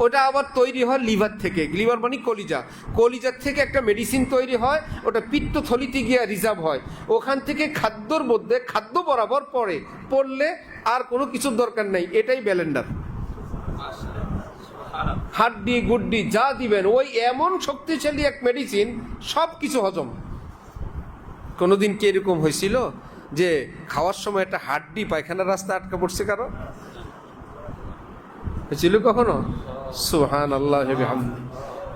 ওটা আবার তৈরি হয় লিভার থেকে। লিভার মানে কলিজা, কলিজার থেকে একটা মেডিসিন তৈরি হয়, ওটা পিত্তথলিতে গিয়ে রিজার্ভ হয়, ওখান থেকে খাদ্যর মধ্যে খাদ্য বরাবর পড়লে আর কোনো কিছুর দরকার নেই, এটাই ব্যালেন্ডার। হাড্ডি গুড্ডি যা দিবেন, ওই এমন শক্তিশালী এক মেডিসিন, সব কিছু হজম। কোনোদিন কি এরকম হয়েছিল যে খাওয়ার সময় একটা হাড্ডি পায়খানার রাস্তা আটকা পড়ছে? কারো হয়েছিল কখনো? সুবহানাল্লাহ।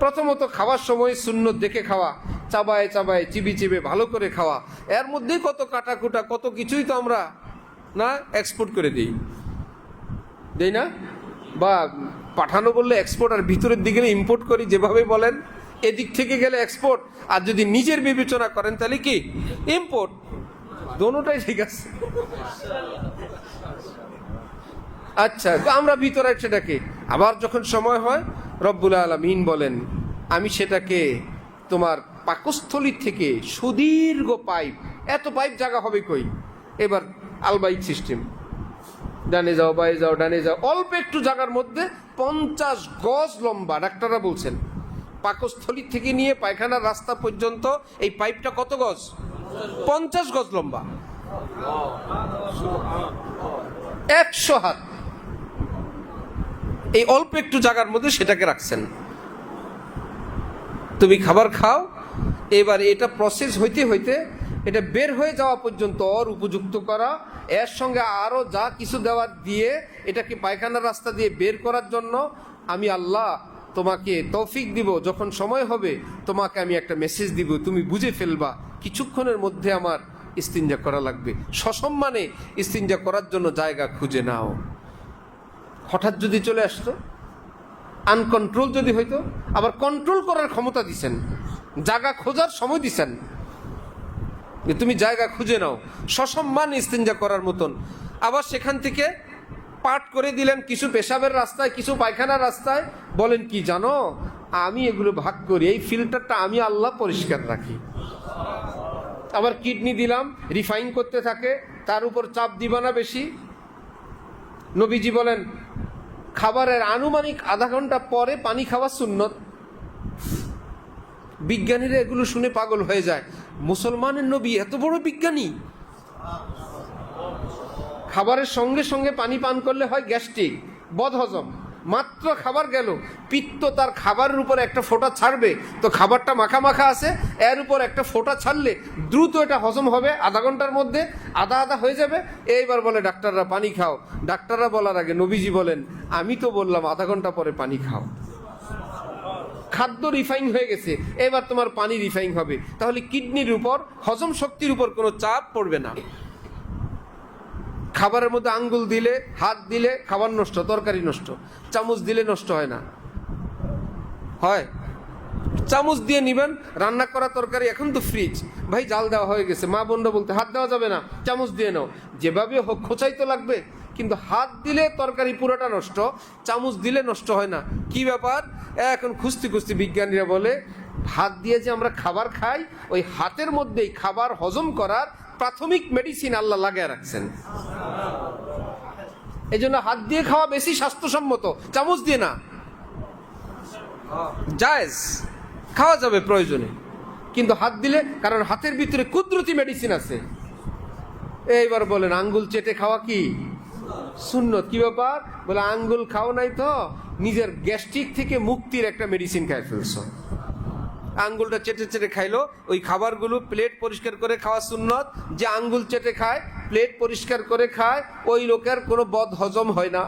প্রথমত খাওয়ার সময় সুন্নত দেখে খাওয়া, চাবায় চাবায় চিবি চিবে ভালো করে খাওয়া। এর মধ্যেই কত কাটাকুটা, কত কিছুই তো আমরা না এক্সপোর্ট করে দেই না, বা পাঠানো বললে এক্সপোর্ট, আর ভিতরের দিকে ইম্পোর্ট করি, যেভাবে বলেন। এদিক থেকে গেলে এক্সপোর্ট, আর যদি নিজের বিবেচনা করেন তাহলে কি ইম্পোর্ট। দোনোটাই ঠিক আছে। আচ্ছা, আমরা ভিতরে সেটাকে, আবার যখন সময় হয় রব্বুল আলামিন বলেন আমি সেটাকে তোমার পাকস্থলী থেকে সুদীর্ঘ পাইপ, এত পাইপ জায়গা হবে কই, এবার আলবাইক সিস্টেম, ডানে যাও বায়ে যাও ডানে যাও, অল্প একটু জায়গার মধ্যে 50 গজ লম্বা। ডাক্তাররা বলছেন পাকস্থলী থেকে নিয়ে পায়খানার রাস্তা পর্যন্ত এই পাইপটা কত গজ? 50 গজ লম্বা, 100 হাত। এই অল্প একটু জায়গার মধ্যে সেটাকে রাখছেন। তুমি খাবার খাও, এবার এটা প্রসেস হইতে হইতে এটা বের হয়ে যাওয়া পর্যন্ত ওর উপযুক্ত করা, এর সঙ্গে আরো যা কিছু দেওয়ার দিয়ে এটাকে পায়খানার রাস্তা দিয়ে বের করার জন্য আমি আল্লাহ তোমাকে তৌফিক দিব। যখন সময় হবে তোমাকে আমি একটা মেসেজ দিব, তুমি বুঝে ফেলবা কিছুক্ষণের মধ্যে আমার ইস্তিনজা করা লাগবে। সসম্মানে ইস্তিনজা করার জন্য জায়গা খুঁজে নাও। হঠাৎ যদি চলে আসতো, আনকন্ট্রোল যদি হইতো, আবার কন্ট্রোল করার ক্ষমতা দিছেন, জায়গা খোঁজার সময় দিছেন, যে তুমি জায়গা খুঁজে নাও সসম্মান ইস্তিনজা করার মতন। আবার সেখান থেকে পাঠ করে দিলেন কিছু পেশাবের রাস্তায়, কিছু পায়খানার রাস্তায়। বলেন কি জানো, আমি এগুলো ভাগ করি, এই ফিল্টারটা আমি আল্লাহ পরিষ্কার রাখি। আবার কিডনি দিলাম, রিফাইন করতে থাকে, তার উপর চাপ দিবা না বেশি। নবীজি বলেন খাবারের আনুমানিক আধা ঘন্টা পরে পানি খাওয়া সুন্নত। বিজ্ঞানীরা এগুলো শুনে পাগল হয়ে যায়, মুসলমানের নবী এত বড় বিজ্ঞানী। খাবারের সঙ্গে সঙ্গে পানি পান করলে হয় গ্যাস্ট্রিক, বদহজম। মাত্র খাবার গেল, পিত্ত তার খাবারের উপর একটা ফোঁটা ছাড়বে, তো খাবারটা মাখা মাখা আছে, এর উপর একটা ফোঁটা ছাড়লে দ্রুত এটা হজম হবে, আধা ঘন্টার মধ্যে আধা আধা হয়ে যাবে। এইবার বলে ডাক্তাররা পানি খাও। ডাক্তাররা বলার আগে নবীজি বলেন আমি তো বললাম আধা ঘন্টা পরে পানি খাও। খাদ্য রিফাইন হয়ে গেছে, এবার তোমার পানি রিফাইন হবে, তাহলে কিডনির উপর, হজম শক্তির উপর কোনো চাপ পড়বে না। খাবারের মধ্যে আঙ্গুল দিলে, হাত দিলে খাবার নষ্ট, তরকারি নষ্ট, চামচ দিলে নষ্ট হয় না, হয়? চামচ দিয়ে নিবেন, রান্না করা তরকারি, এখন তো ফ্রিজ, ভাই জাল দেওয়া হয়ে গেছে, মা বোনরা বলতে হাত দেওয়া যাবে না, চামচ দিয়ে নাও, যেভাবে হোক খোঁচাই তো লাগবে, কিন্তু হাত দিলে তরকারি পুরোটা নষ্ট, চামচ দিলে নষ্ট হয় না। কি ব্যাপার? এখন খুঁজতে খুঁজতে বিজ্ঞানীরা বলে হাত দিয়ে যে আমরা খাবার খাই, ওই হাতের মধ্যেই খাবার হজম করার প্রাথমিক মেডিসিন আল্লাহ লাগিয়ে রাখছেন। এই জন্য হাত দিয়ে খাওয়া বেশি স্বাস্থ্যসম্মত, চামচ দিয়ে না। জায়েজ, খাওয়া যাবে প্রয়োজনে, কিন্তু হাত দিলে, কারণ হাতের ভিতরে কুদরতি মেডিসিন আছে। এইবার বলেন আঙ্গুল চেটে খাওয়া কি সুন্নত? কি ব্যাপার? বলে আঙ্গুল খাও নাই তো নিজের গ্যাস্ট্রিক থেকে মুক্তির একটা মেডিসিন খাই ফেলছো। আঙ্গুলটা চেটে চেটে খাইলো, ওই খাবারগুলো প্লেট পরিষ্কার করে খাওয়া সুন্নত। যে আঙ্গুল চেটে খায়, প্লেট পরিষ্কার করে খায়, ওই লোকের কোনো বদ হজম হয় না,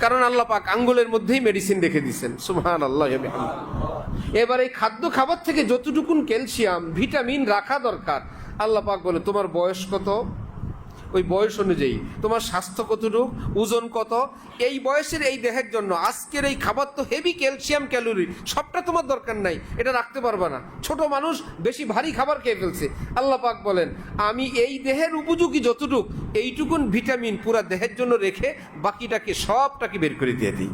কারণ আল্লাহ পাক আঙ্গুলের মধ্যেই মেডিসিন রেখে দিচ্ছেন। সুবহানাল্লাহ। এবার এই খাদ্য খাবার থেকে যতটুকুন ক্যালসিয়াম, ভিটামিন রাখা দরকার, আল্লাহ পাক বলে তোমার বয়স কত, ওই বয়স অনুযায়ী তোমার স্বাস্থ্য কতটুক, ওজন কত, এই বয়সের এই দেহের জন্য আজকের এই খাবার তো হেভি ক্যালসিয়াম, ক্যালোরি, সবটা তোমার দরকার নাই, এটা রাখতে পারবে না। ছোট মানুষ বেশি ভারী খাবার খেয়ে ফেলছে, আল্লাহ পাক বলেন আমি এই দেহের উপযোগী যতটুক, এইটুকুন ভিটামিন পুরা দেহের জন্য রেখে বাকিটাকে সবটাকে বের করে দিয়ে দিই।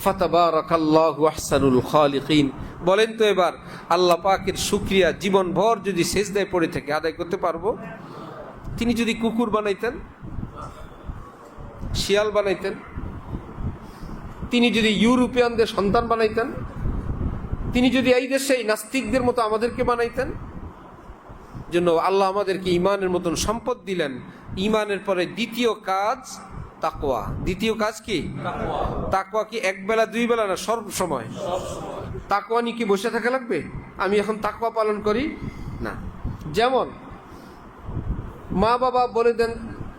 ফাতাবারাকাল্লাহু আহসানুল খালিকিন। বলেন তো এবার আল্লাহ পাকের শুকরিয়া জীবনভর যদি সেজদায় পড়ে থেকে আদায় করতে পারবো? তিনি যদি কুকুর বানাইতেন, শিয়াল বানাইতেন, তিনি যদি ইউরোপিয়ানদের সন্তান বানাইতেন, তিনি যদি এই দেশে নাস্তিকদের মতো আমাদেরকে বানাইতেন, জন্য আল্লাহ আমাদেরকে ইমানের মতন সম্পদ দিলেন। ইমানের পরে দ্বিতীয় কাজ তাকওয়া। দ্বিতীয় কাজ কি? তাকওয়া। কি এক বেলা দুই বেলা না, সব সময়। তাকওয়া নিয়ে কি বসে থাকা লাগবে? আমি এখন তাকওয়া পালন করি না। যেমন মা বাবা বলে দেন,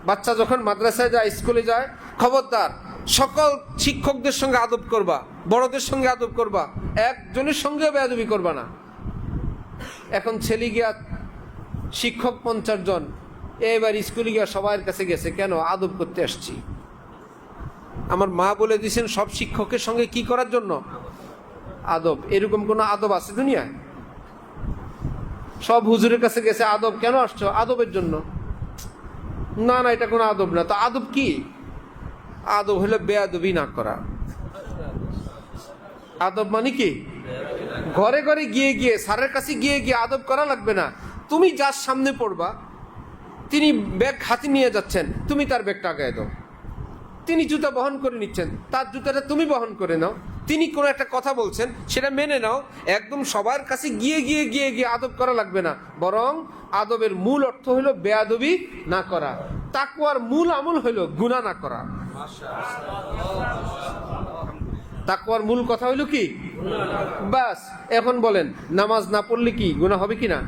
বাচ্চা যখন মাদ্রাসায় যায়, স্কুলে যায়, খবরদার সকল শিক্ষকদের সঙ্গে আদব করবা, বড়দের সঙ্গে আদব করবা, একজনের সঙ্গেও বেয়াদবি করবা না। এখন ছেলে গিয়া শিক্ষক 50 জন, এবার স্কুলে গিয়া সবার কাছে গেছে, কেন? আদব করতে আসছি। আমার মা বলে দিয়েছেন সব শিক্ষকের সঙ্গে কি করার জন্য? আদব। এরকম কোন আদব আছে দুনিয়ায়? সব হুজুরের কাছে গেছে, আদব কেন আসছো? আদবের জন্য। না না, এটা কোনো আদব না। তো আদব কি? আদব হলো বেয়াদবি না করা। আদব মানে কি? ঘরে ঘরে গিয়ে গিয়ে, স্যারের কাছে গিয়ে গিয়ে আদব করা লাগবে না। তুমি যার সামনে পড়বা, তিনি ব্যাগ হাতে নিয়ে যাচ্ছেন, তুমি তার ব্যাগটা আগায় দাও। তিনি জুতা বহন করে নিচ্ছেন, তার জুতাটা তুমি বহন করে নাও। তিনি কোনো একটা কথা বলছেন, সেটা মেনে নাও। একদম সবার কাছে গিয়ে গিয়ে গিয়ে গিয়ে আদব করা লাগবে না, বরং আদবের মূল অর্থ হলো বেয়াদবি না করা। তাকওয়ার মূল আমল হলো গুনাহ না করা। তাকওয়ার মূল কথা হইল কি? বাস। এখন বলেন নামাজ না পড়লে কি গুনাহ হবে কি না?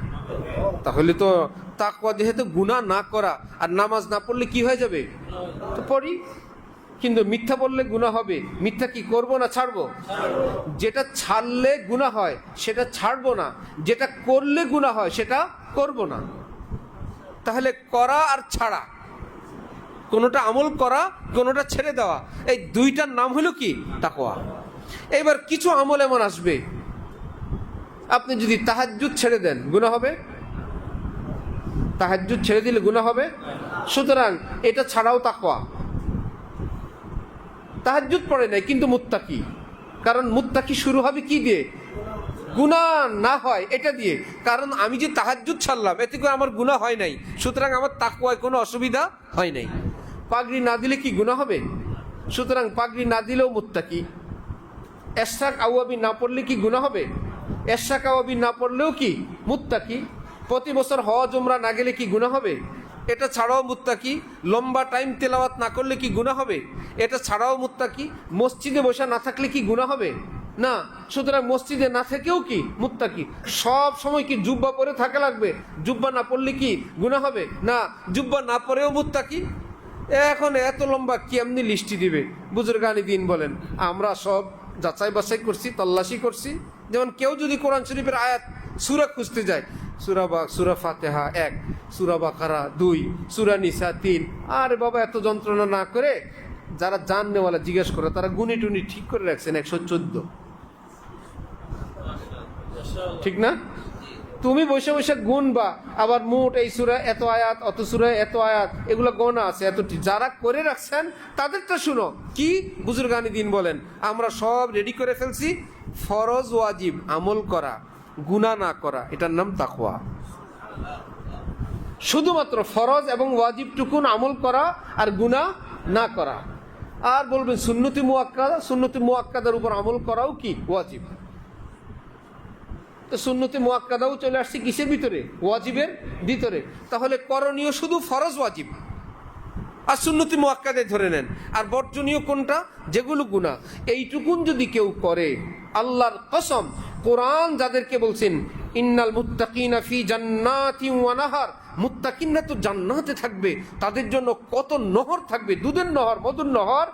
তাহলে তো তাকওয়া যেহেতু গুনাহ না করা, আর নামাজ না পড়লে কি হয়ে যাবে? তো পড়ি। কিন্তু মিথ্যা বললে গুনাহ হবে। মিথ্যা কি করব না ছাড়বো? যেটা ছাড়লে গুনাহ হয় সেটা ছাড়বো না, যেটা করলে গুনাহ হয় সেটা করব না। তাহলে করা আর ছাড়া, কোনোটা আমল করা, কোনোটা ছেড়ে দেওয়া, এই দুইটার নাম হলো কি? তাকওয়া। এবার কিছু আমল এমন আসবে, আপনি যদি তাহাজ্জুদ ছেড়ে দেন গুনাহ হবে? তাহাজ্জুদ ছেড়ে দিলে গুনাহ হবে? সুতরাং এটা ছাড়াও তাকওয়া। তাহাজ্জুদ পড়ে নাই কিন্তু মুত্তাকি, কারণ মুত্তাকি শুরু হবে কি দিয়ে? গুনাহ না হয় এটা দিয়ে। কারণ আমি যে তাহাজ্জুদ ছাড়লাম, এতে করে আমার গুনাহ হয় নাই, সুতরাং আমার তাকওয়ায় কোনো অসুবিধা হয় নাই। পাগড়ি না দিলে কি গুনাহ হবে? সুতরাং পাগড়ি না দিলেও মুত্তাকি। এশরাক আওয়াবি না পড়লে কি গুনাহ হবে? এশরাক আওয়াবি না পড়লেও কি মুত্তাকি। প্রতি বছর হজ উমরা না গেলে কি গুনাহ হবে? এটা ছাড়াও মুত্তাকি। লম্বা টাইম তেলাওয়াত না করলে কি গুনাহ হবে? এটা ছাড়াও মুত্তাকি। মসজিদে বসে না থাকলে কি গুনাহ হবে? না। সুতরাং মসজিদে না থেকেও কি মুত্তাকি। সব সময় কি জুব্বা পরে থাকা লাগবে? জুব্বা না পড়লে কি গুনাহ হবে? না। জুব্বা না পরেও মুত্তাকি। এখন এত লম্বা কেমনি লিস্টি দিবে? বুজুর্গানি দিন বলেন, আমরা সব যাচাই বাছাই করছি, তল্লাশি করছি। যেমন কেউ যদি কোরআন শরীফের আয়াত সূরা খুঁজতে যায়, সূরা ফাতিহা 1, সূরা বাকারা 2, সূরা নিসা 3, আরে বাবা এত যন্ত্রণা না করে যারা জাননেওয়ালা জিজ্ঞেস করে, তারা গুনি টুনি ঠিক করে রাখছেন 114। ঠিক না? তুমি বসে বসে গুনবা, আবার মোট এই সূরা এত আয়াত, অত সূরা এত আয়াত, এগুলো গোনা আছে এত। যারা করে রাখছেন তাদেরটা শুনো। কি বুজুর্গানি দিন বলেন, আমরা সব রেডি করে ফেলছি, ফরজ ওয়াজিব আমল করা, গুনাহ না করা, এটার নাম তাকওয়া। শুধুমাত্র ফরজ এবং ওয়াজিব টুকুন আমল করা আর গুনাহ না করা। আর বলবেন সুন্নতি মুআক্কাদা, সুন্নতি মুআক্কাদার উপর আমল করাও কি ওয়াজিব। তো সুন্নতি মুআক্কাদাও চলে আসছে কিসের ভিতরে? ওয়াজিবের ভিতরে। তাহলে করণীয় শুধু ফরজ ওয়াজিব আর সুন্নতি মুআক্কাদে ধরে নেন। আর বর্জনীয় কোনটা? যেগুলো গুনাহ। এইটুকুন যদি কেউ করে, আল্লাহর কসম, কোরআন যাদেরকে বলছেন ইন্নাল মুত্তাকিনা ফি জান্নাতি ওয়া নাহার, মুত্তাকিনরা তো জান্নাতে থাকবে, তাদের জন্য কত নহর থাকবে, দুধের নহর, মধুর নহর।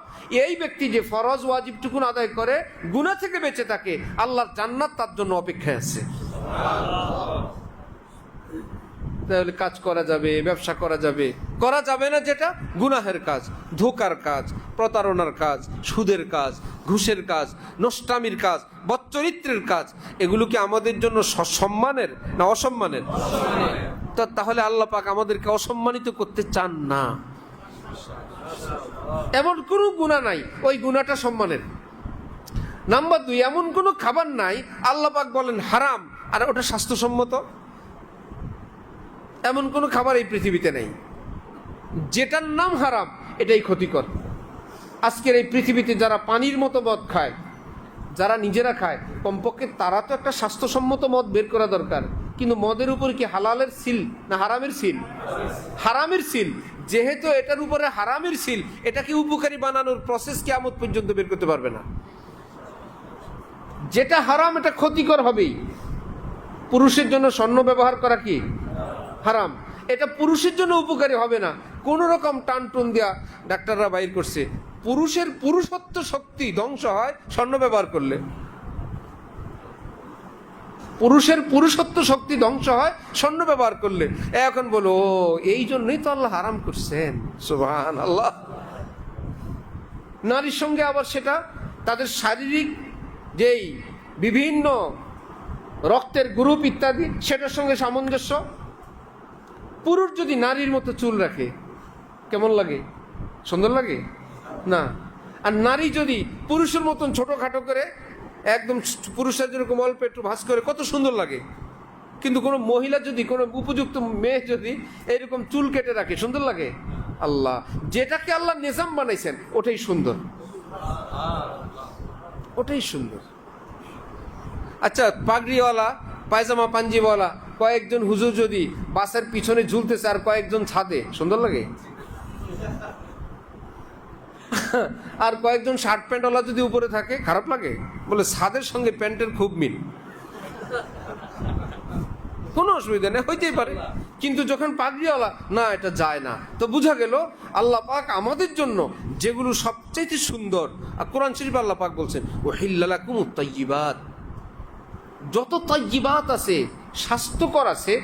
এই ব্যক্তি যে ফরজ ওয়াজিব টুকুন আদায় করে, গুনাহ থেকে বেঁচে থাকে, আল্লাহর জান্নাত তার জন্য অপেক্ষায় আছে। তাহলে কাজ করা যাবে, ব্যবসা করা যাবে। করা যাবে না যেটা গুনাহের কাজ, ধোকার কাজ, প্রতারণার কাজ, সুদের কাজ, ঘুষের কাজ, নষ্টামির কাজ, বদচরিত্রের কাজ। এগুলো কি আমাদের জন্য সম্মানের না অসম্মানের? তো তাহলে আল্লাহ পাক আমাদেরকে অসম্মানিত করতে চান না। এমন কোনো গুনাহ নাই ওই গুনাহটা সম্মানের। নাম্বার 2, এমন কোনো খাবার নাই আল্লাহ পাক বলেন হারাম আর ওটা স্বাস্থ্যসম্মত। এমন কোনো খাবার এই পৃথিবীতে নেই যেটার নাম হারাম এটাই ক্ষতিকর। আজকের এই পৃথিবীতে যারা পানির মতো মদ খায়, যারা নিজেরা খায়, কমপক্ষে তারা তো একটা স্বাস্থ্যসম্মত মদ বের করা দরকার। কিন্তু মদের উপর কি হালালের সিল না হারামের সিল? হারামের সিল। যেহেতু এটার উপরে হারামের সিল, এটাকে উপকারী বানানোর প্রসেস কিয়ামত পর্যন্ত বের করতে পারবে না। যেটা হারাম এটা ক্ষতিকর হবেই। পুরুষের জন্য স্বর্ণ ব্যবহার করা কি হারাম, এটা পুরুষের জন্য উপকারী হবে না। কোন রকম টানটুন দেয়া ডাক্তাররা বাইর করছে, পুরুষের পুরুষত্ব শক্তি ধ্বংস হয় স্বর্ণ ব্যবহার করলে। পুরুষের পুরুষত্ব শক্তি ধ্বংস হয় স্বর্ণ ব্যবহার করলে। এখন বলো এই জন্যই তো আল্লাহ হারাম করছেন। সুবহানাল্লাহ। নারীর সঙ্গে আবার সেটা তাদের শারীরিক যেই বিভিন্ন রক্তের গ্রুপ ইত্যাদি, সেটার সঙ্গে সামঞ্জস্য। পুরুষ যদি নারীর মতো চুল রাখে কেমন লাগে? সুন্দর লাগে না। আর নারী যদি পুরুষের মতন ছোটখাটো করে, একদম পুরুষের যেরকম অল্প একটু ভাঁজ করে, কত সুন্দর লাগে। কিন্তু কোনো মহিলা যদি, কোনো উপযুক্ত মেয়ে যদি এরকম চুল কেটে রাখে, সুন্দর লাগে? আল্লাহ যেটাকে আল্লাহ নিজাম বানাইছেন ওটাই সুন্দর, ওটাই সুন্দর। আচ্ছা, পাগড়িওয়ালা, পায়জামা পাঞ্জিওয়ালা কয়েকজন হুজুর যদি বাসের পিছনে ঝুলতেছে আর কয়েকজন ছাদে, সুন্দর লাগে? আর কয়েকজন শার্ট প্যান্টওয়ালা যদি উপরে থাকে, খারাপ লাগে? বলে ছাদের সঙ্গে প্যান্টের খুব মিল। কোনো অসুবিধা নেই, হইতেই পারে। কিন্তু যখন পাগড়িওয়ালা, না এটা যায় না। তো বোঝা গেল আল্লাহ পাক আমাদের জন্য যেগুলো সবচেয়ে সুন্দর, আর কোরআন শরীফ আল্লাহ পাক বলছেন ওহিল্লা লাকুমুত তাইয়্যিবাত, যত তাইয়্যিবাত আছে, স্বাস্থ্যকর আছে,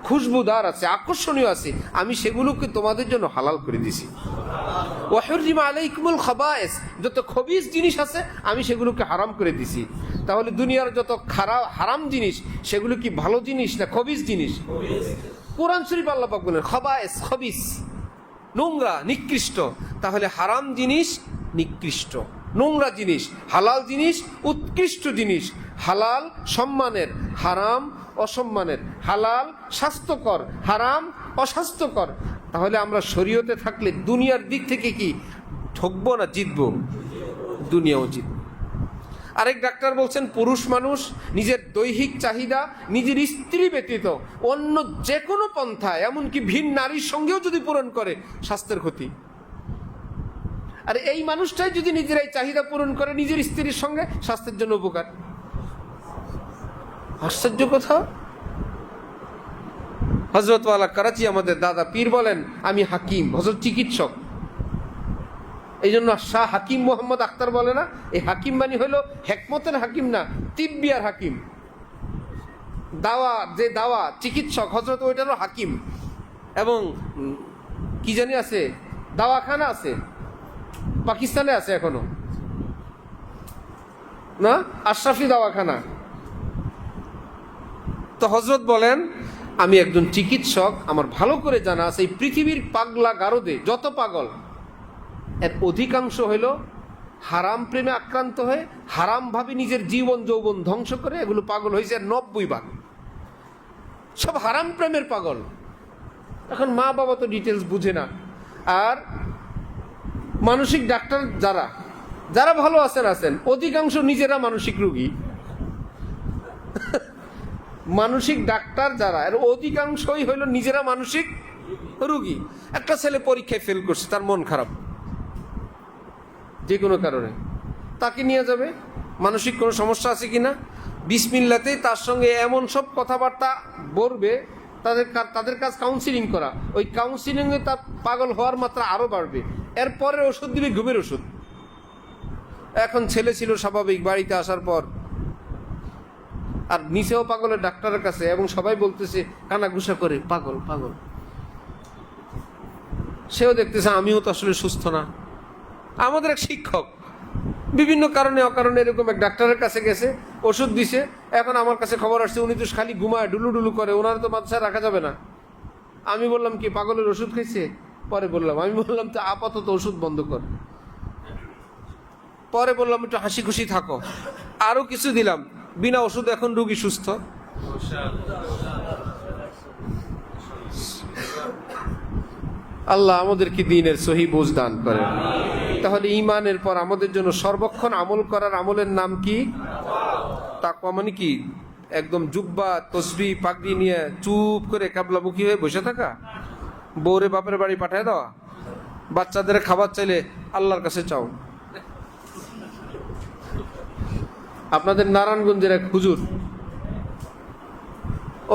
খুশবুদার আছে, আকর্ষণীয় আছে, আমি সেগুলোকে তোমাদের জন্য হালাল করে দিছি। ওয়া হুররিমা আলাইকুমুল খাবায়েস, যত খবিস জিনিস আছে আমি সেগুলোকে হারাম করে দিছি। তাহলে দুনিয়ার যত হারাম জিনিস সেগুলো কি ভালো জিনিস না খবিস জিনিস? কোরআন শরীফ আল্লাহ পাক বলেন খাবায়েস, খবিস, নোংরা, নিকৃষ্ট। তাহলে হারাম জিনিস নিকৃষ্ট, নোংরা জিনিস, হালাল জিনিস উৎকৃষ্ট জিনিস। হালাল সম্মানের, হারাম অসম্মানের। হালাল স্বাস্থ্যকর, হারাম অস্বাস্থ্যকর। তাহলে আমরা শরীয়তে থাকলে দুনিয়ার দিক থেকে কি ঠকবো না জিতবো? দুনিয়াও জিতবো। আরেক ডাক্তার বলছেন পুরুষ মানুষ নিজের দৈহিক চাহিদা নিজের স্ত্রী ব্যতীত অন্য যে কোনো পন্থায়, এমনকি ভিন নারীর সঙ্গেও যদি পূরণ করে, স্বাস্থ্যের ক্ষতি। আর এই মানুষটাই যদি নিজের এই চাহিদা পূরণ করে নিজের স্ত্রীর সঙ্গে, স্বাস্থ্যের জন্য উপকার। আশ্চর্য কথা। হযরত ওয়ালা করাচি আমাদের দাদা পীর বলেন আমি হাকিম, হযরত চিকিৎসক। এই জন্য শাহ হাকিম মোহাম্মদ আখতার বলে না, এই হাকিম মানে হলো হেকমতের হাকিম না, তিব্বিয়ার হাকিম। দাওয়া চিকিৎসক হযরত ওইটারও হাকিম। এবং কি জানি আছে, দাওয়াখানা আছে, পাকিস্তানে আছে এখনো না, আশরাফি দাওয়াখানা। তো হযরত বলেন, আমি একজন চিকিৎসক, আমার ভালো করে জানা আছে এই পৃথিবীর পাগলা গারদে যত পাগল, এর অধিকাংশ হইল হারাম প্রেমে আক্রান্ত হয়ে হারাম ভাবে নিজের জীবন যৌবন ধ্বংস করে এগুলো পাগল হয়েছে। আর 90% সব হারাম প্রেমের পাগল। এখন মা বাবা তো ডিটেলস বুঝে না। আর মানসিক ডাক্তার যারা ভালো আছেন অধিকাংশ নিজেরা মানসিক রোগী। মানসিক ডাক্তার যারা, এর অধিকাংশই হইল নিজেরা মানসিক রোগী। একটা ছেলে পরীক্ষায় ফেল করছে, তার মন খারাপ যে কোনো কারণে, তাকে নিয়ে যাবে মানসিক কোনো সমস্যা আছে কিনা, বিসমিল্লাতেই তার সঙ্গে এমন সব কথাবার্তা বলবে, তাদের কাজ কাউন্সিলিং করা। ওই কাউন্সিলিংয়ে তার পাগল হওয়ার মাত্রা আরও বাড়বে। এরপরে ওষুধ দিবে, ঘুমের ওষুধ। এখন ছেলে ছিল স্বাভাবিক, বাড়িতে আসার পর আর নিচেও পাগলের ডাক্তারের কাছে, এবং সবাই বলতেছে কানাঘুষা করে পাগল পাগল। সেও দেখতেছে আমিও তো আসলে সুস্থ না। আমাদের এক শিক্ষক বিভিন্ন কারণে অকারণে এরকম এক ডাক্তারের কাছে গেছে, ওষুধ দিছে। এখন আমার কাছে খবর আসছে উনি তো খালি ঘুমায়, ডুলু ডুলু করে, ওনার তো মাদ্রাসায় রাখা যাবে না। আমি বললাম কি পাগলের ওষুধ খাইছে? পরে বললাম, আমি বললাম তো আপাতত ওষুধ বন্ধ কর। পরে বললাম একটু হাসি খুশি থাকো, আরো কিছু দিলাম, বিনা ওষুধ এখন রুগী সুস্থ। আল্লাহ আমাদেরকে দ্বীনের সহি বুঝ দান করেন। তাহলে ঈমানের পর আমাদের জন্য সর্বক্ষণ আমল করার আমলের নাম কি? তাকওয়া। মানে কি? একদম জুব্বা তসবিহ পাগড়ি নিয়ে চুপ করে কাবলামুখী হয়ে বসে থাকা, বউরে বাপের বাড়ি পাঠায় দেওয়া, বাচ্চাদের খাবার চাইলে আল্লাহর কাছে চাও। আপনাদের নারায়ণগঞ্জের এক হুজুর,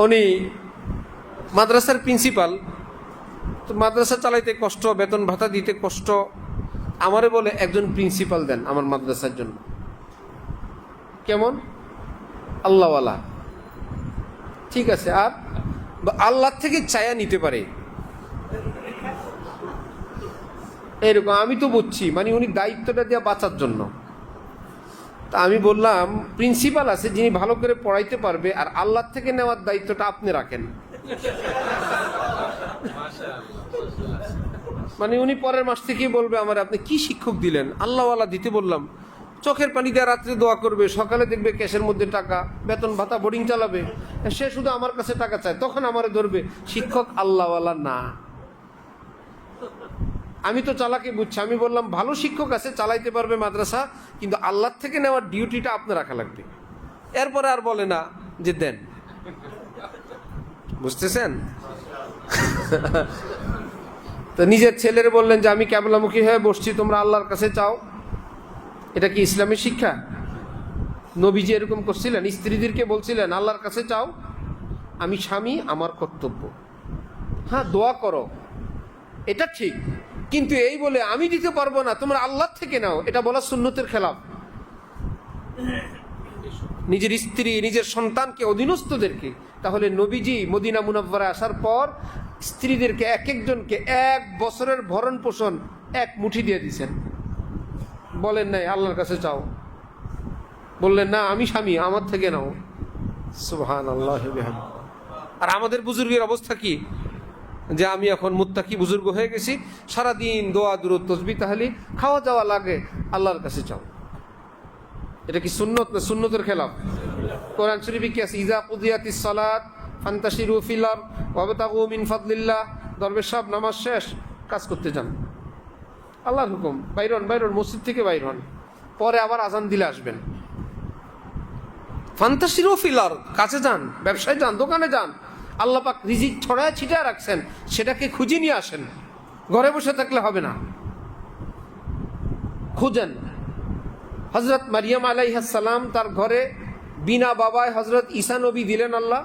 উনি মাদ্রাসার প্রিন্সিপাল। তো মাদ্রাসা চালাইতে কষ্ট, বেতন ভাতা দিতে কষ্ট। আমারে বলে একজন প্রিন্সিপাল দেন আমার মাদ্রাসার জন্য। কেমন? আল্লাহওয়ালা। ঠিক আছে, আর আল্লাহ থেকে চায়া নিতে পারে এরকম। আমি তো বুঝছি, মানে উনি দায়িত্বটা দেওয়া বাঁচার জন্য। তা আমি বললাম প্রিন্সিপাল আছে যিনি ভালো করে পড়াইতে পারবে, আর আল্লাহ থেকে নেওয়ার দায়িত্বটা আপনি রাখেন। মানে উনি পরের মাস থেকেই বলবে আমার, আপনি কি শিক্ষক দিলেন? আল্লাহওয়ালা দিতে বললাম। চোখের পানি দিয়ে রাত্রে দোয়া করবে, সকালে দেখবে ক্যাশের মধ্যে টাকা, বেতন ভাতা, বোর্ডিং চালাবে। সে শুধু আমার কাছে টাকা চায়, তখন আমারে ধরবে শিক্ষক আল্লাহওয়ালা না। আমি তো চালাকি বুঝছি। আমি বললাম ভালো শিক্ষক আছে, চালাইতে পারবে মাদ্রাসা, কিন্তু আল্লাহ থেকে নেওয়ার ডিউটিটা আপনার রাখা লাগবে। এরপরে আর বলে না যে দেন। বুঝতেছেন? তো নিজের ছেলের বললেন যে আমি ক্যাবলামুখী হয়ে বসছি, তোমরা আল্লাহর কাছে চাও। এটা কি ইসলামী শিক্ষা? নবীজি এরকম করছিলেন? স্ত্রীদেরকে বলছিলেন আল্লাহর কাছে চাও, আমি স্বামী, আমার কর্তব্য। হ্যাঁ, দোয়া করো, এটা ঠিক, কিন্তু এই বলে আমি দিতে পারবো না, তোমরা আল্লাহ থেকে নাও, এটা বলা সুন্নতের খেলাফ। নিজের স্ত্রী, নিজের সন্তানকে, অধীনস্থদেরকে। তাহলে নবীজি মদিনা মুনাব্বারা আসার পর স্ত্রীদেরকে এক একজনকে 1 বছরের ভরণ পোষণ 1 মুঠি দিয়ে দিয়েছেন। বলেন নাই আল্লাহর কাছে চাও, বললেন না আমি স্বামী, আমার থেকে নাও। সুবহানাল্লাহ। আর আমাদের বুজুর্গের অবস্থা কি? যে আমি এখন মুত্তাকি বুজুর্গ হয়ে গেছি, সারাদিন দোয়া দুরূদ তাসবিহ তাহলিল, খাওয়া যাওয়া লাগে, আল্লাহর কাছে চাও। এটা কি সুন্নত না সুন্নতের খেলাফ? কোরআন শরীফে কি আছে? ইজা কুদিয়াতিস সালাত ফান্তাশিরু ফিল আরদ ওয়াবতাগু মিন ফাদলিল্লাহ। দরবেশ সাহেব নামাজ শেষ, কাজ করতে যান, আল্লাহর হুকুম, বাইরন মসজিদ থেকে বাইর হন, পরে আবার আজান দিলে আসবেন। ফান্তাশিরু ফিল আরদ, কাজে যান, ব্যবসায় যান, দোকানে যান। আল্লাহ পাক রিজিক ছড়ায় ছিটায় রাখছেন, সেটাকে খুঁজে নিয়ে আসেন। ঘরে বসে থাকলে হবে না, খুঁজেন। হযরত মারিয়াম আলাইহিস সালাম তার ঘরে বিনা বাবায় হযরত ঈসা নবী দিলেন আল্লাহ।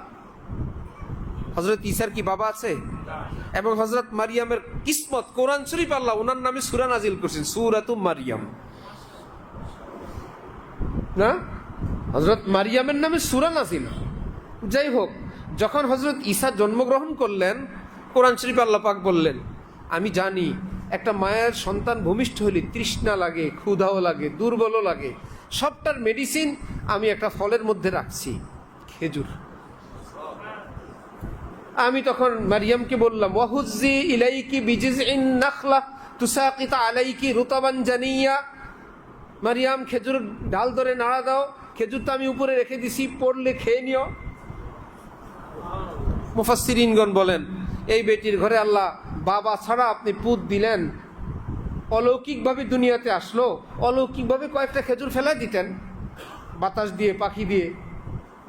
হযরত ঈসার কি বাবা আছে? এবং হযরত মারিয়ামের কিসমত, কোরআন শরীফ আল্লাহ ওনার নামে সূরা নাজিল করেছেন, সূরাতু মারিয়াম, না হযরত মারিয়ামের নামে সূরা নাজিল। যাই হোক, যখন হযরত ঈসা জন্মগ্রহণ করলেন, কোরআন শরীফে আল্লাহ পাক বললেন, আমি জানি একটা মায়ের সন্তান ভূমিষ্ঠ হলে তৃষ্ণা লাগে, ক্ষুধাও লাগে, দুর্বলও লাগে, সবটার মেডিসিন আমি একটা ফলের মধ্যে রাখছি, খেজুর। আমি তখন মারিয়ামকে বললাম, ওয়াহুজ্জি ইলাইকি বিজিজইন নাখলা তুসাকিত আলাইকি রুতাবান জানিয়া, মারিয়াম খেজুর ডাল ধরে নাড়া দাও, খেজুর তো আমি উপরে রেখে দিছি, পড়লে খেয়ে নিও। মুফাসসিরিনগণ বলেন, এই বেটির ঘরে আল্লাহ বাবা ছাড়া আপনি পুত দিলেন, অলৌকিকভাবে দুনিয়াতে আসলো, অলৌকিকভাবে কয়েকটা খেজুর ফেলাই দিতেন বাতাস দিয়ে, পাখি দিয়ে।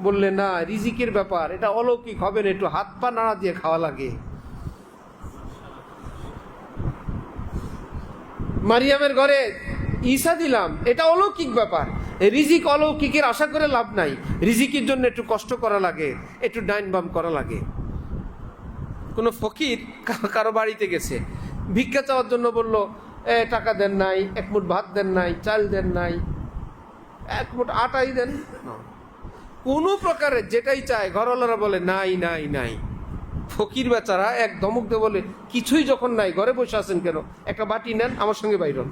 বললে না, রিজিকের ব্যাপার, এটা অলৌকিক হবে না, একটু হাত পা নাড়া দিয়ে খাওয়া লাগে। মারিয়ামের ঘরে ঈসা দিলাম, এটা অলৌকিক ব্যাপার। রিজিক অলৌকিকের আশা করে লাভ নাই, রিজিকের জন্য একটু কষ্ট করা লাগে, একটু ডাইন বাম করা লাগে। কোনো ফকির কারো বাড়িতে গেছে, ভিক্ষা চাওয়ার জন্য বলল, টাকা দেন নাই, এক মুঠ ভাত দেন নাই, চাল দেন নাই, এক মুঠ আটাই দেন, কোনো প্রকারে যেটাই চায়, ঘরওয়ালারা বলে নাই নাই নাই। ফকির বেচারা এক ধমক দিয়ে বলে, কিছুই যখন নাই, ঘরে বসে আছেন কেন, একটা বাটি নেন, আমার সঙ্গে বাইর হন।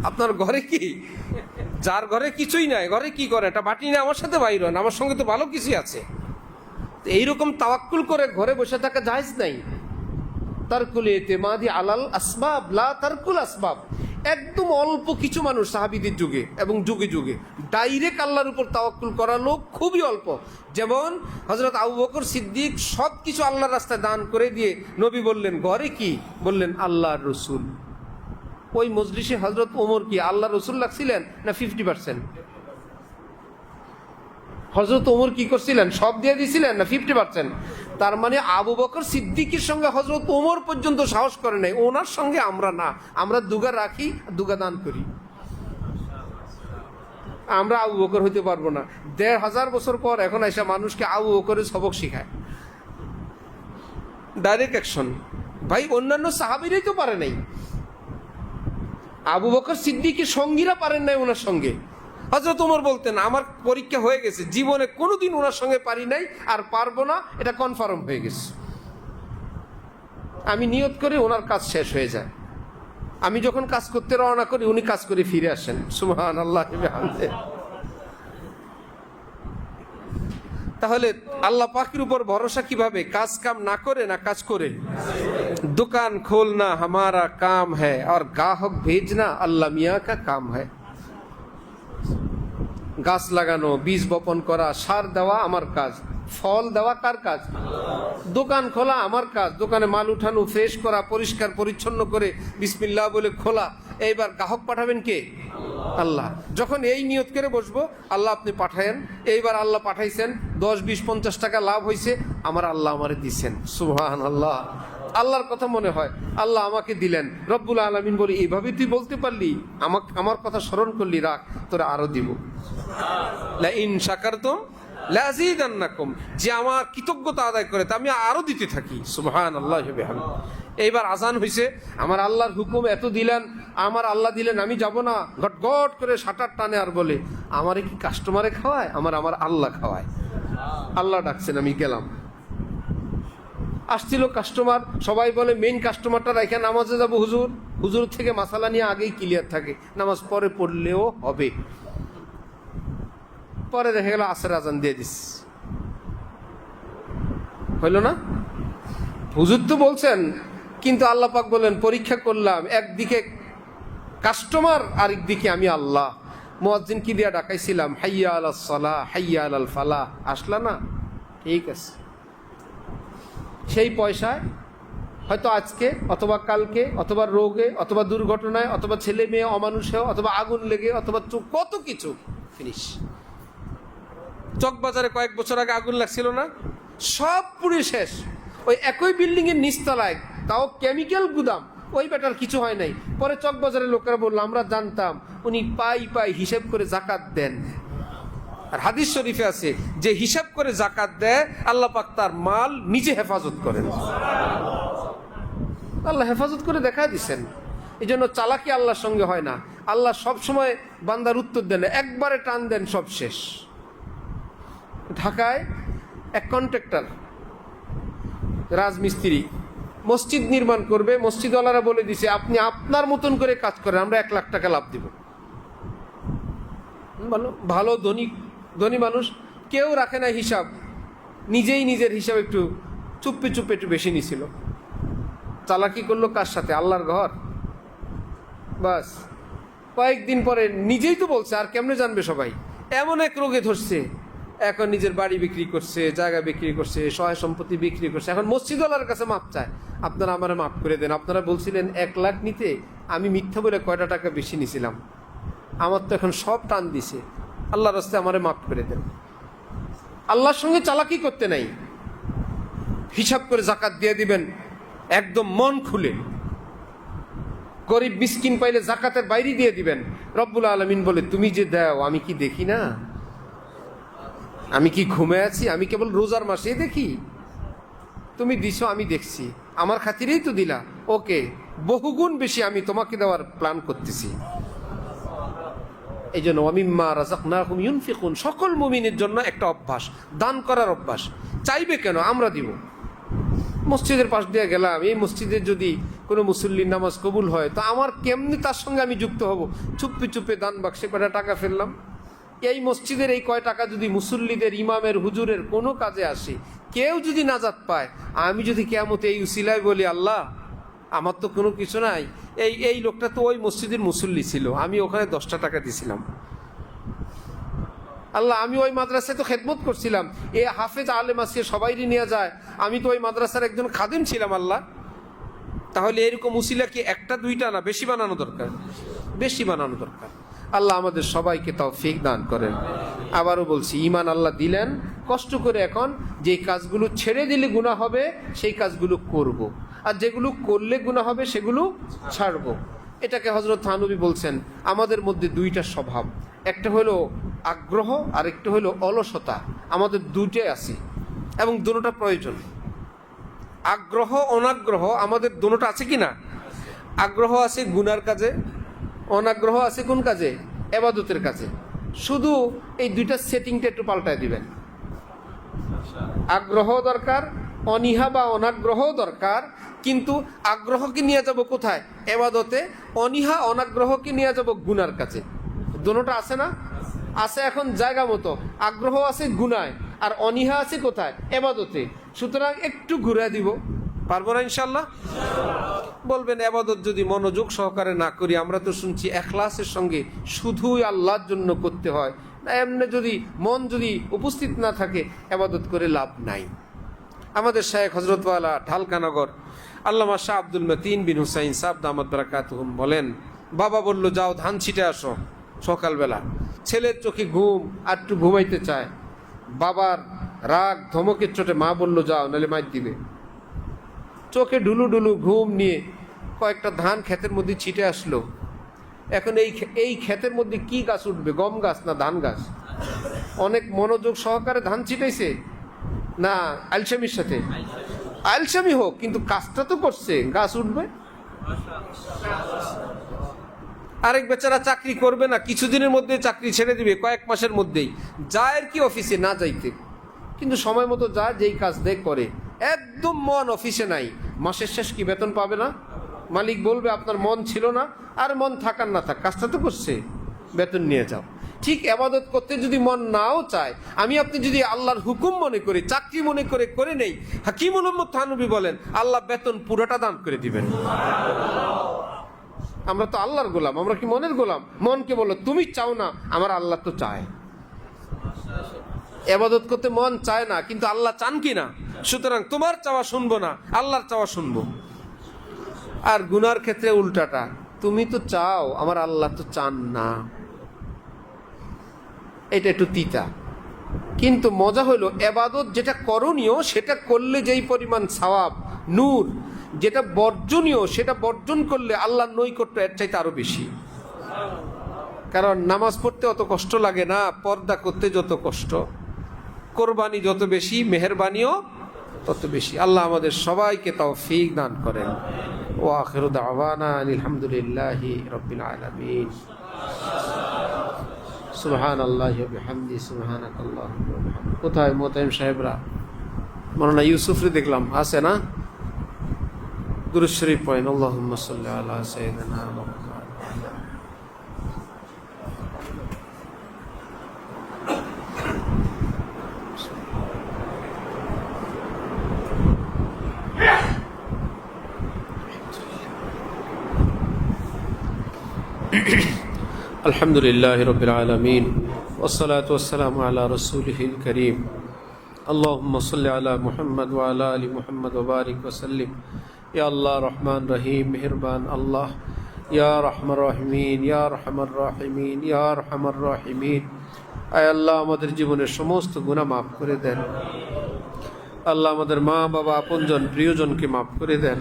আপনার ঘরে কি, যার ঘরে কিছুই নাই, ঘরে কি করে, একটা বাটি নেই, আমার সাথে বাইর হন, আমার সঙ্গে তো ভালো কিছুই আছে। এইরকম তাওয়াক্কুল করে ঘরে বসে থাকা জায়েজ নাই। তারকুল ইতিমাদি আলাল আসবাব লা তারকুল আসবাব। একদম অল্প কিছু মানুষ সাহাবীদের যুগে এবং যুগে যুগে ডাইরেক্ট আল্লাহর উপর তাওয়াক্কুল করা লোক খুবই অল্প। যেমন হযরত আবু বকর সিদ্দিক সব কিছু আল্লাহর রাস্তায় দান করে দিয়ে নবী বললেন, ঘরে কি? বললেন আল্লাহর রসুল। ওই মজলিসে হযরত ওমর কি আল্লাহর রসুল লাগছিলেন না 50%? হযরত ওমর কি করছিলেন? সব দিয়ে দিছিলেন না 50%? তার মানে আবু বকর সিদ্দিকের সঙ্গে হযরত ওমর পর্যন্ত সাহস করে নাই, ওনার সঙ্গে আমরা না, আমরা দুগা রাখি, দুগা দান করি। আমরা আবু বকর হইতে পারবো না। ১৫০০ বছর পর এখন এসে মানুষকে আবু বকরের সবক শিখায়, ডাইরেক্ট অ্যাকশন। ভাই, অন্যান্য সাহাবীরাই তো পারে নাই, আবু বকর সিদ্দিকের সঙ্গীরা পারেন নাই ওনার সঙ্গে। হযরত ওমর বলতেন, আমার পরীক্ষা হয়ে গেছে, জীবনে কোনোদিন ওনার সঙ্গে পারি নাই, আর পারবো না, এটা কনফার্ম হয়ে গেছে। আমি নিয়ত করি ওনার কাজ শেষ হয়ে যায়, আমি যখন কাজ করতে রওনা করি উনি কাজ করে ফিরে আসেন। সুবহানাল্লাহ। তাহলে আল্লাহ পাকের উপর ভরসা কিভাবে? কাজ কাম না করে না কাজ করে। দোকান খোলনা হামারা কাম হ্যায় আর গ্রাহক ভেজনা আল্লাহ মিয়া কা কাম হ্যায়। গাছ লাগানো, বীজ বপন করা, সার দেওয়া আমার কাজ, ফল দেওয়া কার কাজ? দোকান খোলা আমার কাজ, দোকানে মাল উঠানো, ফ্রেশ করা, পরিষ্কার পরিচ্ছন্ন করে বিসমিল্লাহ বলে খোলা। এইবার গ্রাহক পাঠাবেন কে? আল্লাহ। যখন এই নিয়ত করে বসবো, আল্লাহ আপনি পাঠায়েন, এইবার আল্লাহ পাঠাইছেন, 10, 20, 50 টাকা লাভ হয়েছে, আমার আল্লাহ আমারে দিচ্ছেন। সুবহানাল্লাহ। আল্লাহর কথা মনে হয়, আল্লাহ আমাকে দিলেন। রব্বুল আলামিন বলি, এইভাবে তুই বলতে পারলি, আমার কথা স্মরণ করলি, রাখ, তোরা আরো দিব। লা ইন শাকারতুম লাযীদান্নাকুম, যে আমার কৃতজ্ঞতা আদায় করে তা আমি আরো দিতে থাকি। সুবহানাল্লাহি ওয়া বিহামদিহি। এইবার আজান হইছে, আমার আল্লাহর হুকুম এত দিলেন, আমার আল্লাহ দিলেন, আমি যাব না, গট গট করে শাটার টানে আর বলে, আমারে কি কাস্টমারে খাওয়ায়? আমার আল্লাহ খাওয়ায়। আল্লাহ ডাকছেন, আমি গেলাম। আসছিল কাস্টমার, সবাই বলে মেইন কাস্টমারটা রাইখা নামাজে যাবো হুজুর। হুজুর থেকে মাসালা নিয়ে আগেই ক্লিয়ার থাকে, নামাজ পরে পড়লেও হবে। পরে দেখা গেল আসর আজান দিয়ে দিস, হইল না? হুজুর তো বলছেন, কিন্তু আল্লাহ পাক বলেন, পরীক্ষা করলাম, একদিকে কাস্টমার আর একদিকে আমি আল্লাহ। মুয়াজ্জিন কি দিয়া ডাকাইছিলাম, হাইয়া আলাস সালাহ হাইয়া আলাল ফালাহ, আসলা না? ঠিক আছে। সেই পয়সায় হয়তো আজকে অথবা কালকে অথবা রোগে অথবা দুর্ঘটনায় অথবা ছেলে মেয়ে অমানুষে অথবা আগুন লেগে অথবা কত কিছু ফিনিশ। চকবাজারে কয়েক বছর আগে আগুন লাগছিল না? সব পুড়ে শেষ। ওই একই বিল্ডিং এর নিচতলায়, তাও কেমিক্যাল গুদাম, ওই বেটার কিছু হয় নাই। পরে চকবাজারের লোকেরা বললো, আমরা জানতাম উনি পাই হিসেব করে জাকাত দেন। আর হাদিস শরীফে আছে যে হিসাব করে জাকাত দেয় আল্লাহ পাক তার মাল নিজে হেফাজত করেন। আল্লাহ হেফাজত করে দেখা দিচ্ছেন। এই জন্য চালাকি আল্লাহর সঙ্গে হয় না। আল্লাহ সব সময় বান্দার উত্তর দেন, একবারে টান দেন, সব শেষ। ঢাকায় এক কন্ট্রাক্টর রাজমিস্ত্রি মসজিদ নির্মাণ করবে, মসজিদওয়ালারা বলে দিছে আপনি আপনার মতন করে কাজ করেন, আমরা 1 লাখ টাকা লাভ দিব। ভালো ধনী মানুষ, কেউ রাখে না হিসাব, নিজেই নিজের হিসাব একটু চুপে চুপে একটু বেশি নিছিল। চালাকি করলো কার সাথে? আল্লাহর ঘর। বাস কয়েকদিন পরে নিজেই তো বলছে, আর কেমনে জানবে সবাই, এমন এক রোগে ধরছে, এখন নিজের বাড়ি বিক্রি করছে, জায়গা বিক্রি করছে, সহায় সম্পত্তি বিক্রি করছে, এখন মসজিদওয়ালার কাছে মাপ চায়, আপনারা আমার মাফ করে দেন, আপনারা বলছিলেন 1 লাখ নিতে, আমি মিথ্যা বলে কয়টা টাকা বেশি নিছিলাম, আমার তো এখন সব টান দিছে, আল্লাহর রাস্তায় আমারে মাফ করে দেন। আল্লাহর সঙ্গে চালাকি করতে নাই, হিসাব করে জাকাত দিয়ে দিবেন একদম মন খুলে। গরিব মিসকিন পাইলে জাকাতের বাইরে দিয়ে দিবেন। রব্বুল আলামিন বলে তুমি যে দাও আমি কি দেখি না? আমি কি ঘুমে আছি? আমি কেবল রোজার মাসে দেখি, তুমি দিছো আমি দেখছি, আমার খাতিরেই তো দিলা, ওকে, বহুগুণ বেশি আমি তোমাকে দেওয়ার প্ল্যান করতেছি। এই জন্য ওয়ামিম্মা রাযাকনাহুম ইউনফিকুন, সকল মুমিনের জন্য একটা অভ্যাস, দান করার অভ্যাস। চাইবে কেন? আমরা দিব। মসজিদের পাশ দিয়ে গেলাম, এই মসজিদের যদি কোনো মুসল্লির নামাজ কবুল হয় তো আমার কেমনি তার সঙ্গে আমি যুক্ত হব? চুপে চুপে দান বাক্সে কয়টা টাকা ফেললাম। এই মসজিদের এই কয় টাকা যদি মুসল্লিদের, ইমামের, হুজুরের কোনো কাজে আসে, কেউ যদি নাজাত পায়, আমি যদি কিয়ামতে এই উসিলায় বলি আল্লাহ আমার তো কোনো কিছু নাই, এই লোকটা তো ওই মসজিদের মুসল্লি ছিল, আমি ওখানে 10টা টাকা দিছিলাম, আল্লাহ আমি ওই মাদ্রাসায় তো খেদমত করছিলাম, এ হাফেজ আলেম আছে সবাই নিয়ে যায়, আমি তো ওই মাদ্রাসার একজন খাদেম ছিলাম আল্লাহ। তাহলে এরকম উসিলা কি 1টা 2টা না, বেশি বানানো দরকার, বেশি বানানো দরকার। আল্লাহ আমাদের সবাইকে তৌফিক দান করেন। আবারও বলছি, ঈমান আল্লাহ দিলেন, কষ্ট করে এখন যেই কাজগুলো ছেড়ে দিলে গুনাহ হবে সেই কাজগুলো করব, আর যেগুলো করলে গুনাহ হবে সেগুলো ছাড়বো। এটাকে হযরত থানবী বলছেন আমাদের মধ্যে 2টা স্বভাব, একটা হলো আগ্রহ আর একটা হলো অলসতা। আমাদের 2টাই আছে এবং দুটোটা প্রয়োজন। আগ্রহ অনাগ্রহ আমাদের দুটোটা আছে কি না? আগ্রহ আছে গুনার কাজে, অনাগ্রহ আছে কোন কাজে? ইবাদতের কাজে। শুধু এই 2টা সেটিংটা একটু পাল্টায় দিবেন। আগ্রহ দরকার, অনীহা বা অনাগ্রহ দরকার, কিন্তু আগ্রহকে নিয়ে যাব কোথায়? ইবাদতে। অনীহা অনাগ্রহকে নিয়ে যাব গুনার কাছে। দুটোটা আছে না? আছে। এখন জায়গা মতো আগ্রহ আছে গুনায়, আর অনীহা আছে কোথায়? ইবাদতে। সুতরাং একটু ঘুরে দিব, পারবো না ইনশাল্লাহ? বলবেন ইবাদত যদি মনোযোগ সহকারে না করি, আমরা তো শুনছি ইখলাসের সঙ্গে শুধুই আল্লাহর জন্য করতে হয়, না এমনি যদি মন যদি উপস্থিত না থাকে ইবাদত করে লাভ নাই। আমাদের শায়েখ হযরতওয়ালা ঢালকানগর আল্লামা শাহ আব্দুল মতিন বিন হুসাইন সাহেব দামাত বারাকাতুহুম বলেন, বাবা বলল যাও ধান ছিটে আসো সকালবেলা, ছেলের চোখে ঘুম, আর একটু ঘুমাইতে চায়, বাবার রাগ ধমকের চোটে মা বলল যাও নাহলে মাইর দিবে। চোখে ঢুলু ঢুলু ঘুম নিয়ে কয়েকটা ধান ক্ষেতের মধ্যে ছিটে আসলো। এখন এই ক্ষেতের মধ্যে কি গাছ উঠবে? গম গাছ না ধান গাছ? অনেক মনোযোগ সহকারে ধান ছিটাইছে না আলসামির সাথে? আলসামি হোক, কিন্তু কাজটা তো করছে, গাছ উঠবে। আরেক বেচারা চাকরি করবে না, কিছুদিনের মধ্যে চাকরি ছেড়ে দিবে, কয়েক মাসের মধ্যেই যায় আর কি অফিসে না যাইতে, কিন্তু সময় মতো যায়, যেই কাজ দেয় করে, একদম মন অফিসে নাই, মাসের শেষ কি বেতন পাবে না? মালিক বলবে আপনার মন ছিল না, আর মন থাকার না থাক, কাজটা তো করছে, বেতন নিয়ে যাও। ঠিক ইবাদত করতে যদি মন নাও চায়, আমি আপনি যদি আল্লাহর হুকুম মনে করি, চাকরি মনে করে করে নেই, হাকিমুল উম্মত থানবী বলেন আল্লাহ বেতন পুরোটা দান করে দিবেন। আমরা তো আল্লাহর গোলাম, আমরা কি মনের গোলাম? মনকে বলো তুমি চাও না, আমার আল্লাহ তো চায়। ইবাদত করতে মন চায় না, কিন্তু আল্লাহ চান কি না? সুতরাং তোমার চাওয়া শুনবো না, আল্লাহর চাওয়া শুনবো। আর গুনার ক্ষেত্রে উল্টাটা, তুমি তো চাও, আমার আল্লাহ তো চান না। এটা একটু তিতা, কিন্তু মজা হলো ইবাদত যেটা করণীয় সেটা করলে যেই পরিমাণ সওয়াব, নূর, যেটা বর্জনীয় সেটা বর্জন করলে আল্লাহর নৈকট্য এর চাইতে আরো বেশি। কারণ নামাজ পড়তে অত কষ্ট লাগে না, পর্দা করতে যত কষ্ট, কোরবানি যত বেশি, মেহেরবানিও তত বেশি। আল্লাহ আমাদের সবাইকে তৌফিক দান করেন। ওয়া আখিরু দাওয়ানা আলহামদুলিল্লাহি রাব্বিল আলামিন। সুবহানাল্লাহি ওয়া বিহামদিহি সুবহানাকাল্লাহুম্মা ওয়া বিহামদিকা। কোথায় মোতায়েম সাহেবরা? মৌলানা ইউসুফরে দেখলাম, আছে না? দুরূদ শরীফ পড়েন। আল্লাহুম্মা সাল্লি আলা সাইয়্যিদিনা মুহাম্মাদ। আলহামদুলিল্লাহি রাব্বিল আলামিন ওয়াসসালাতু ওয়াসসালামু আলা রাসূলিহিল কারীম। আল্লাহুম্মা সাল্লি আলা মুহাম্মাদ ওয়া আলা আলি মুহাম্মাদ ওয়া বারিক ওয়া সাল্লিম। ইয়া আল্লাহ রহমান রহিম, মেহেরবান আল্লাহ, ইয়া রহমান রহিমিন, ইয়া রহমান রহিমিন, ইয়া রহমান রহিমিন। আয় আল্লাহ, আমাদের জীবনের সমস্ত গুনাহ মাফ করে দেন। আল্লাহ, আমাদের মা বাবা আপনজন প্রিয়জনকে মাফ করে দেন।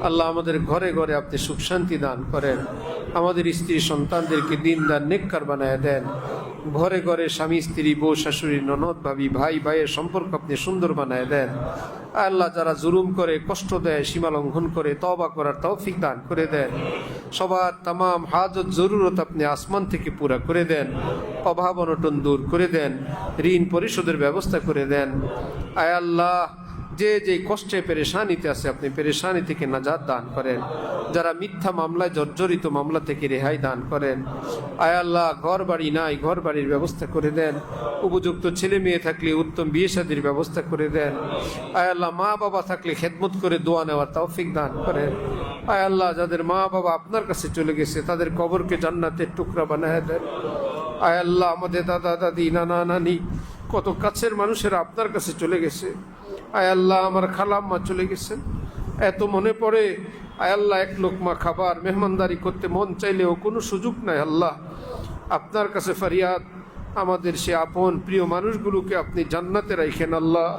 আল্লাহ, আমাদের ঘরে ঘরে আপনি সুখ শান্তি দান করেন। আমাদের স্ত্রী সন্তানদেরকে দিনদার নেককার বানায় দেন। ঘরে ঘরে স্বামী স্ত্রী, বউ শাশুড়ি, ননদ ভাবি, ভাই ভাইয়ের সম্পর্ক আপনি সুন্দর বানায় দেন। আল্লাহ, যারা জুলুম করে, কষ্ট দেয়, সীমা লঙ্ঘন করে, তওবা করার তৌফিক দান করে দেন। সবার তামাম হাজত জরুরত আপনি আসমান থেকে পুরা করে দেন। অভাব অনটন দূর করে দেন। ঋণ পরিশোধের ব্যবস্থা করে দেন। আয় আল্লাহ, যে যে কষ্টে পেরেশানিতে আছে আপনি পেরেশানি থেকে নাজাত দান করেন। যারা মিথ্যা মামলায় জর্জরিত, মামলা থেকে রেহাই দান করেন। আয় আল্লাহ, ঘর বাড়ি নাই, ঘর বাড়ির ব্যবস্থা করে দেন। উপযুক্ত ছেলে মেয়ে থাকলে উত্তম বিয়ে শাদীর ব্যবস্থা করে দেন। আয় আল্লাহ, মা বাবা থাকলে খেদমত করে দোয়া নেওয়ার তৌফিক দান করেন। আয় আল্লাহ, যাদের মা বাবা আপনার কাছে চলে গেছে তাদের কবরকে জান্নাতের টুকরা বানায় দেন। আয় আল্লাহ, আমাদের দাদা দাদি, নানা নানি, কত কাছের মানুষেরা আপনার কাছে চলে গেছে। আয় আল্লাহ, আমার খালাম্মা চলে গেছেন, এত মনে পড়ে। আয় আল্লাহ, এক লোকমা খাবার মেহমানদারি করতে মন চাইলেও কোনো সুযোগ নাই। আল্লাহ, আপনার কাছে ফরিয়াদ, আমাদের সে আপন প্রিয় মানুষগুলোকে আপনি জান্নাতে রাখেন। আল্লাহ,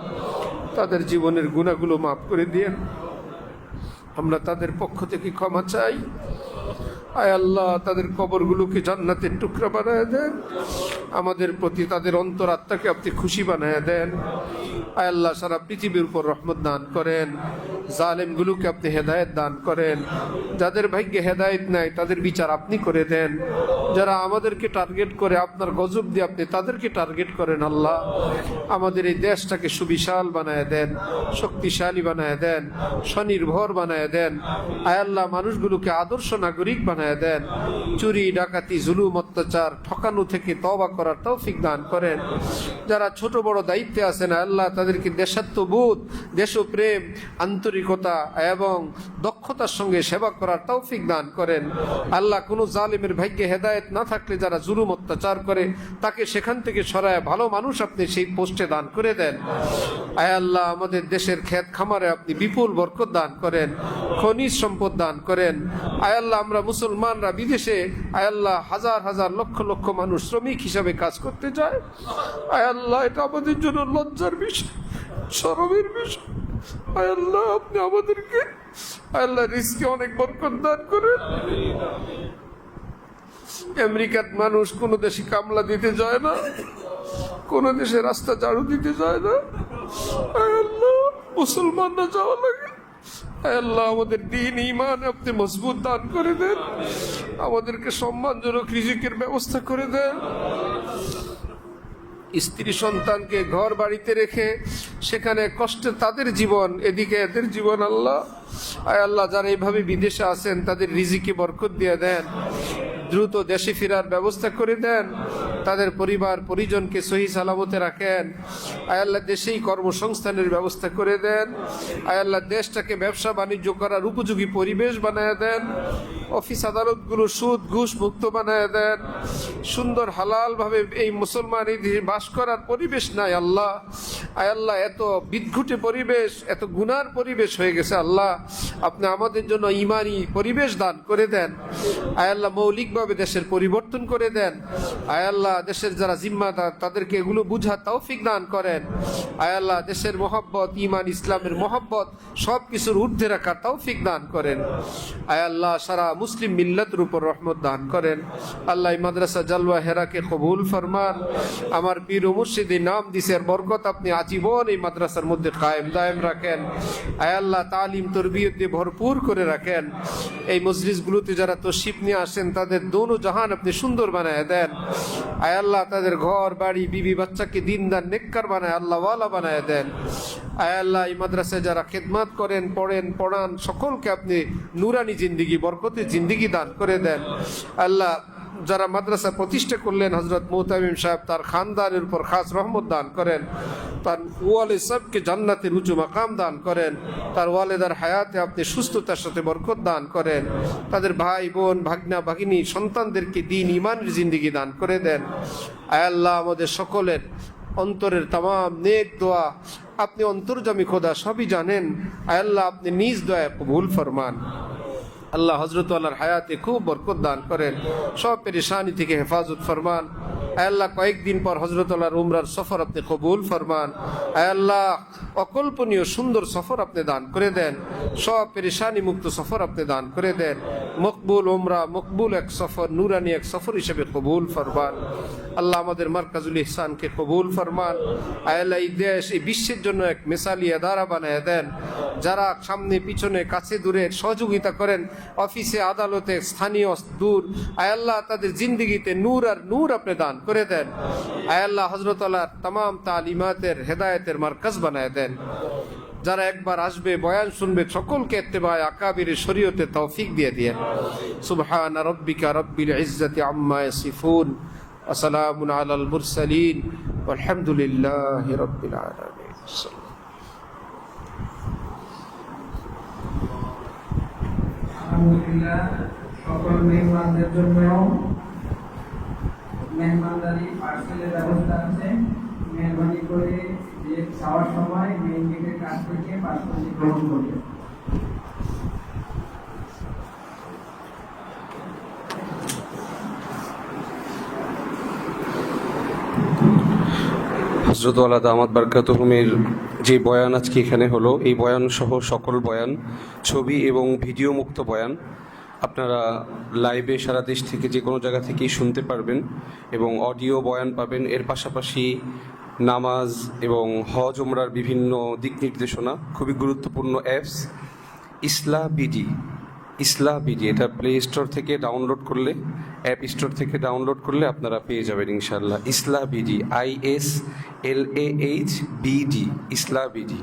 তাদের জীবনের গুনাহগুলো মাফ করে দিয়েন। আমরা তাদের পক্ষ থেকে ক্ষমা চাই। আয় আল্লাহ, তাদের কবরগুলোকে জান্নাতের টুকরা বানায় দেন। আমাদের প্রতি তাদের অন্তরাত্মাকে আপনি খুশি বানায় দেন। আয় আল্লাহ, সারা পৃথিবীর উপর রহমত দান করেন। জালেমগুলোকে আপনি হেদায়েত দান করেন। যাদের ভাগ্যে হেদায়েত নাই তাদের বিচার আপনি করে দেন। যারা আমাদেরকে টার্গেট করে আপনার গজব দিয়ে আপনি তাদেরকে টার্গেট করেন। আল্লাহ, আমাদের এই দেশটাকে সুবিশাল বানায় দেন, শক্তিশালী বানায় দেন, স্বনির্ভর বানায় দেন। আয় আল্লাহ, মানুষগুলোকে আদর্শ নাগরিক বানায় দেন। চুরি ডাকাতি, জুলুম অত্যাচার, ঠকানো থেকে তওবা করার তৌফিক দান করেন। যারা ছোট বড় দায়িত্বে আছেন আল্লাহ, তাদেরকে দেশাত্মবোধ, দেশপ্রেম, আন্তরিকতা এবং দক্ষতার সঙ্গে সেবা করার তৌফিক দান করেন। আল্লাহ, কোনো জালিমের ভাগ্যে হেদায়েত না থাকলে যারা জুলুম অত্যাচার করে তাকে সেখান থেকে সরায় ভালো মানুষ আপনি সেই পোস্টে দান করে দেন। আয় আল্লাহ, আমাদের দেশের ক্ষেত খামারে আপনি বিপুল বরকত দান করেন, খনিজ সম্পদ দান করেন। আয় আল্লাহ, আমরা মুসলমানরা বিদেশে আয় আল্লাহ হাজার হাজার লক্ষ লক্ষ মানুষ শ্রমিক হিসাবে কাজ করতে যায়। আয় আল্লাহ, এটা আমাদের জন্য লজ্জার বিষয়, শরমের বিষয়। আয় আল্লাহ, আপনি আমাদেরকে আয় আল্লাহ রিজকে অনেক বরকত দান করেন। আমেরিকার মানুষ কোনো দেশে কামলা দিতে যায় না, কোন দেশে রাস্তা ঝাড়ু দিতে যায় না। আয় আল্লাহ, মুসলমানরা যাওয়া লাগে। আয় আল্লাহ, আমাদের দ্বীন ঈমান আপনি মজবুত দান করে দেন। আমাদেরকে সম্মানজনক রিজিকের ব্যবস্থা করে দেন। স্ত্রী সন্তানকে ঘর বাড়িতে রেখে সেখানে কষ্টে তাদের জীবন, এদিকে এদের জীবন। আল্লাহ, আয় আল্লাহ, যারা এইভাবে বিদেশে আছেন তাদের রিজিকে বরকত দিয়ে দেন। দ্রুত দেশে ফেরার ব্যবস্থা করে দেন। তাদের পরিবার পরিজনকে সহি সালামতে রাখেন। আয় আল্লাহ, দেশেই কর্মসংস্থানের ব্যবস্থা করে দেন। আয় আল্লাহ, দেশটাকে ব্যবসা বাণিজ্য করার উপযোগী পরিবেশ বানায় দেন। অফিস আদালতগুলো সুদ ঘুষ মুক্ত বানায় দেন। সুন্দর হালালভাবে এই মুসলমান এই দেশে বাস করার পরিবেশ নাই। আল্লাহ, আয় আল্লাহ, এত বিদঘুটে পরিবেশ, এত গুনার পরিবেশ হয়ে গেছে। আল্লাহ, আপনি আমাদের জন্য ইমানি পরিবেশ দান করে দেন। আয় আল্লাহ, মৌলিকভাবে দেশের পরিবর্তন করে দেন। আয় আল্লাহ, দেশের যারা জিম্মাদার তাদেরকে এগুলো বুঝার তৌফিক দান করেন। আয় আল্লাহ, দেশের মহব্বত, ইমান, ইসলামের মহব্বত সব কিছুর ঊর্ধ্বে রাখার তৌফিক দান করেন। আয় আল্লাহ, সারা মুসলিম মিল্লাতের উপর রহমত দান করেন। আল্লাহ এই মাদ্রাসা জালওয়া হেরাকে কবুল ফরমান। আমার পীর ও মুর্শিদি নাম দিসের বরকত আপনি আজীবন এই মাদ্রাসার মধ্যে কায়েম দায়েম রাখেন। আয় আল্লাহ তালিম তরবিয়ত দিয়ে ভরপুর করে রাখেন। এই মজলিসগুলোতে যারা তশরিফ নিয়ে আসেন তাদের দোনো জাহান আপনি সুন্দর বানায় দেন। আয় আল্লাহ তাদের ঘর বাড়ি বিবি বাচ্চাকে দিনদার নেককার বানায় আল্লাহ ওয়ালা বানায় দেন। আয় আল্লাহ এই মাদ্রাসায় যারা খেদমত করেন, পড়েন, পড়ান, সকলকে আপনি নুরানি জিন্দিগি, বরকতে জিন্দিগি দান করে দেন। আল্লাহ যারা মাদ্রাসা প্রতিষ্ঠা করলেন, হজরত মুহতামিম সাহেব, তার খানদানের উপর খাস রহমত দান করেন। তার ওয়ালে সবকে জান্নাতের উঁচু মাকাম দান করেন। তার ওয়ালেদার হায়াতে আপনি সুস্থতার সাথে বরকত দান করেন। তাদের ভাই বোন, ভাগনা ভাগিনী, সন্তানদেরকে দিন ইমানের জিন্দিগি দান করে দেন। আয় আল্লাহ আমাদের সকলের অন্তরের তামাম নেক দোয়া আপনি অন্তর্জামী খোদা সবই জানেন। আয় আল্লাহ আপনি নিজ দয়া কবুল ফরমান। আল্লাহ হজরত আল্লাহর হায়াতে খুব বরকত দান করেন, সব পেরেশানি থেকে হেফাজত ফরমান। আয় আল্লাহ কয়েকদিন পর হজরত আল্লাহর উমরার সফর আপনি কবুল ফরমান। আয় আল্লাহ অকল্পনীয় সুন্দর সফর আপনি দান করে দেন, সব পেরেশানি মুক্ত সফর আপনি দান করে দেন। মকবুল উমরা, মকবুল এক সফর, নুরানি এক সফর হিসেবে কবুল ফরমান। আল্লাহ আমাদের মারকাজুল ইহসানকে কবুল ফরমান। আয় আল্লাহ এই দেশ, এই বিশ্বের জন্য এক মিসালি আদারা বানায় দেন। যারা সামনে পিছনে কাছে দূরে সহযোগিতা করেন, অফিসে আদালতে স্থানীয় দূর, আয় আল্লাহ তাদের জিন্দিগিতে নূর আর নূর আপনি দান করে দেন। আয় আল্লাহ হযরত আল্লাহর तमाम তালিমাতের হেদায়েতের মারকাজ বানায় দেন। যারা একবার আসবে বয়ান শুনবে সকলকে ইত্তেবায়ে আকাবির শরীয়তে তৌফিক দিয়ে দিয়েন। সুবহান রাব্বিকা রাব্বিল ইজ্জাতি আম্মা ইয়াসিফুন ওয়া সালামুন আলাল মুরসালিন ওয়ালহামদুলিল্লাহি রাব্বিল আলামিন। আলহামদুলিল্লাহ, সকল মেহমানদের জন্য মেহমানদারি পার্সেলের ব্যবস্থা আছে। মেহরবানি করে যে খাওয়ার সময় মেইন গেটের কাছ থেকে পার্সেলটি গ্রহণ করবে। হযরত ওয়ালা দামাত বারকাতুহুমের যে বয়ান আজকে এখানে হলো, এই বয়ান সহ সকল বয়ান, ছবি এবং ভিডিও মুক্ত বয়ান আপনারা লাইভে সারা দেশ থেকে যে কোনো জায়গা থেকেই শুনতে পারবেন এবং অডিও বয়ান পাবেন। এর পাশাপাশি নামাজ এবং হজ ওমরার বিভিন্ন দিক নির্দেশনা, খুবই গুরুত্বপূর্ণ অ্যাপস ইসলাহ বিডি, এটা প্লে স্টোর থেকে ডাউনলোড করলে, অ্যাপ স্টোর থেকে ডাউনলোড করলে আপনারা পেয়ে যাবেন ইনশাআল্লাহ। ইসলাহ বিডি, ISLAH BD, ইসলাহ বিডি।